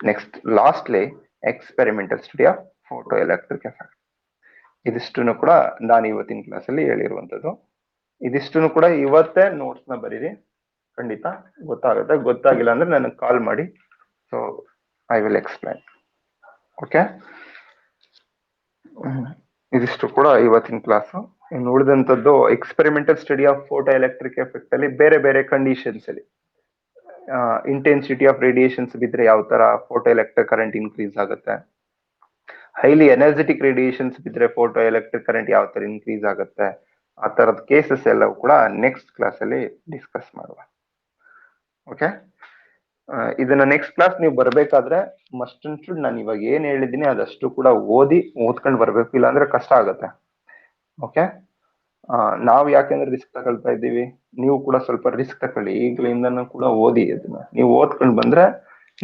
Next lastly experimental study of photo electric effect. ಇದಿಷ್ಟನ್ನು ಕೂಡ ನಾನು ಇವತ್ತಿನ ಕ್ಲಾಸ್ ಅಲ್ಲಿ ಹೇಳಿರುವಂತದ್ದು. ಇದಿಷ್ಟನ್ನು ಕೂಡ ಇವತ್ತೇ ನೋಟ್ಸ್ ನ ಬರೀರಿ, ಖಂಡಿತ ಗೊತ್ತಾಗುತ್ತೆ. ಗೊತ್ತಾಗಿಲ್ಲ ಅಂದ್ರೆ ನನಗೆ ಕಾಲ್ ಮಾಡಿ, so I will explain. Okay, ಇದಿಷ್ಟು ಕೂಡ ಇವತ್ತಿನ ಕ್ಲಾಸ್. ಇನ್ನು ಉಳಿದಂತದ್ದು experimental study of photo electric effect ಅಲ್ಲಿ ಬೇರೆ ಬೇರೆ ಕಂಡೀಷನ್ಸ್ ಅಲ್ಲಿ ಇಂಟೆನ್ಸಿಟಿ ಆಫ್ ರೇಡಿಯೇಷನ್ಸ್ ಬಿದ್ರೆ ಯಾವ ತರ ಫೋಟೋ ಎಲೆಕ್ಟ್ರಿಕ್ ಕರೆಂಟ್ ಇನ್ಕ್ರೀಸ್ ಆಗುತ್ತೆ, ಹೈಲಿ ಎನರ್ಜೆಟಿಕ್ ರೇಡಿಯೇಷನ್ಸ್ ಬಿದ್ರೆ ಫೋಟೋ ಎಲೆಕ್ಟ್ರಿಕ್ ಕರೆಂಟ್ ಯಾವ ತರ ಇನ್ಕ್ರೀಸ್ ಆಗುತ್ತೆ, ಆ ತರದ ಕೇಸಸ್ ಎಲ್ಲವೂ ಕೂಡ ನೆಕ್ಸ್ಟ್ ಕ್ಲಾಸ್ ಅಲ್ಲಿ ಡಿಸ್ಕಸ್ ಮಾಡುವ. ಓಕೆ, ಇದನ್ನ ನೆಕ್ಸ್ಟ್ ಕ್ಲಾಸ್ ನೀವು ಬರ್ಬೇಕಾದ್ರೆ ಮಸ್ಟ್ ಅಂಡ್ ಶುಡ್ ನಾನು ಇವಾಗ ಏನ್ ಹೇಳಿದೀನಿ ಅದಷ್ಟು ಕೂಡ ಓದ್ಕೊಂಡು ಬರ್ಬೇಕು, ಇಲ್ಲಾಂದ್ರೆ ಕಷ್ಟ ಆಗುತ್ತೆ. ಓಕೆ, ನಾವು ಯಾಕೆಂದ್ರೆ ರಿಸ್ಕ್ ತಗೊಳ್ತಾ ಇದ್ದೀವಿ, ನೀವು ಕೂಡ ಸ್ವಲ್ಪ ರಿಸ್ಕ್ ತಗೊಳ್ಳಿ. ಈಗಲಿಂದನೂ ಕೂಡ ಓದಿ, ಅದನ್ನ ನೀವು ಓದ್ಕೊಂಡು ಬಂದ್ರೆ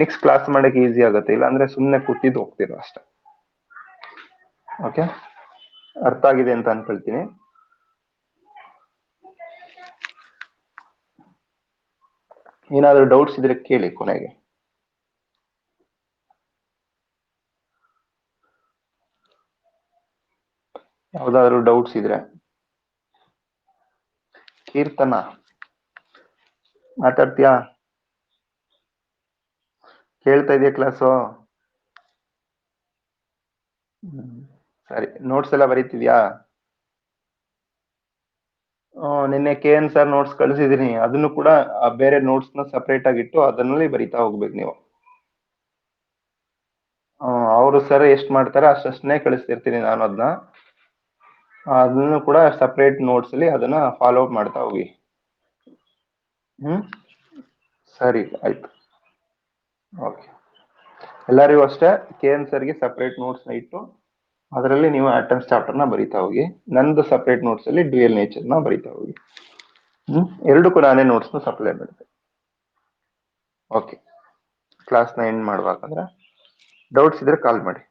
ನೆಕ್ಸ್ಟ್ ಕ್ಲಾಸ್ ಮಾಡಕ್ಕೆ ಈಸಿ ಆಗುತ್ತೆ, ಇಲ್ಲಾಂದ್ರೆ ಸುಮ್ಮನೆ ಕೂತಿದ್ದು ಹೋಗ್ತಿರೋ ಅಷ್ಟೇ. ಓಕೆ, ಅರ್ಥ ಆಗಿದೆ ಅಂತ ಅನ್ಕೊಳ್ತೀನಿ. ಏನಾದ್ರು ಡೌಟ್ಸ್ ಇದ್ರೆ ಕೇಳಿ ಕೊನೆಗೆ. ಯಾವ್ದಾದ್ರು ಡೌಟ್ಸ್ ಇದ್ರೆ. ಕೀರ್ತನ ಮಾತಾಡ್ತೀಯಾ? ಕೇಳ್ತಾ ಇದೆಯಾ ಕ್ಲಾಸು? ಸರಿ, ನೋಟ್ಸ್ ಎಲ್ಲ ಬರೀತಿದ್ಯಾ? ನಿನ್ನೆ KN ಸರ್ ನೋಟ್ಸ್ ಕಳಿಸಿದೀನಿ, ಅದನ್ನು ಕೂಡ ಬೇರೆ ನೋಟ್ಸ್ ನ ಸಪರೇಟ್ ಆಗಿಟ್ಟು ಅದನ್ನಲ್ಲಿ ಬರೀತಾ ಹೋಗ್ಬೇಕು ನೀವು. ಅವರು ಸರ್ ಎಷ್ಟು ಮಾಡ್ತಾರೆ ಅಷ್ಟನ್ನೇ ಕಳಿಸ್ತಿರ್ತೀನಿ ನಾನು, ಅದನ್ನು ಕೂಡ ಸಪರೇಟ್ ನೋಟ್ಸ್ ಅಲ್ಲಿ ಅದನ್ನ ಫಾಲೋ ಅಪ್ ಮಾಡ್ತಾ ಹೋಗಿ. ಸರಿ, ಆಯ್ತು. ಓಕೆ, ಎಲ್ಲರಿಗೂ ಅಷ್ಟೇ KN ಸರ್ಗೆ ಸಪರೇಟ್ ನೋಟ್ಸ್ ನ ಇಟ್ಟು ಅದರಲ್ಲಿ ನೀವು ಅಟೆಂಪ್ಟ್ ಚಾಪ್ಟರ್ ನ ಬರೀತಾ ಹೋಗಿ. ನಂದು ಸಪರೇಟ್ ನೋಟ್ಸ್ ಅಲ್ಲಿ ಡ್ಯೂಯಲ್ ನೇಚರ್ ನ ಬರೀತಾ ಹೋಗಿ. ಎರಡು ಕೂಡ ನಾನೇ ನೋಟ್ಸ್ ನ ಸಪ್ಲೈ ಮಾಡ್ತೇನೆ. ಓಕೆ, ಕ್ಲಾಸ್ ನ ಎಂಡ್ ಮಾಡುವಾಗಂದ್ರೆ ಡೌಟ್ಸ್ ಇದ್ರೆ ಕಾಲ್ ಮಾಡಿ.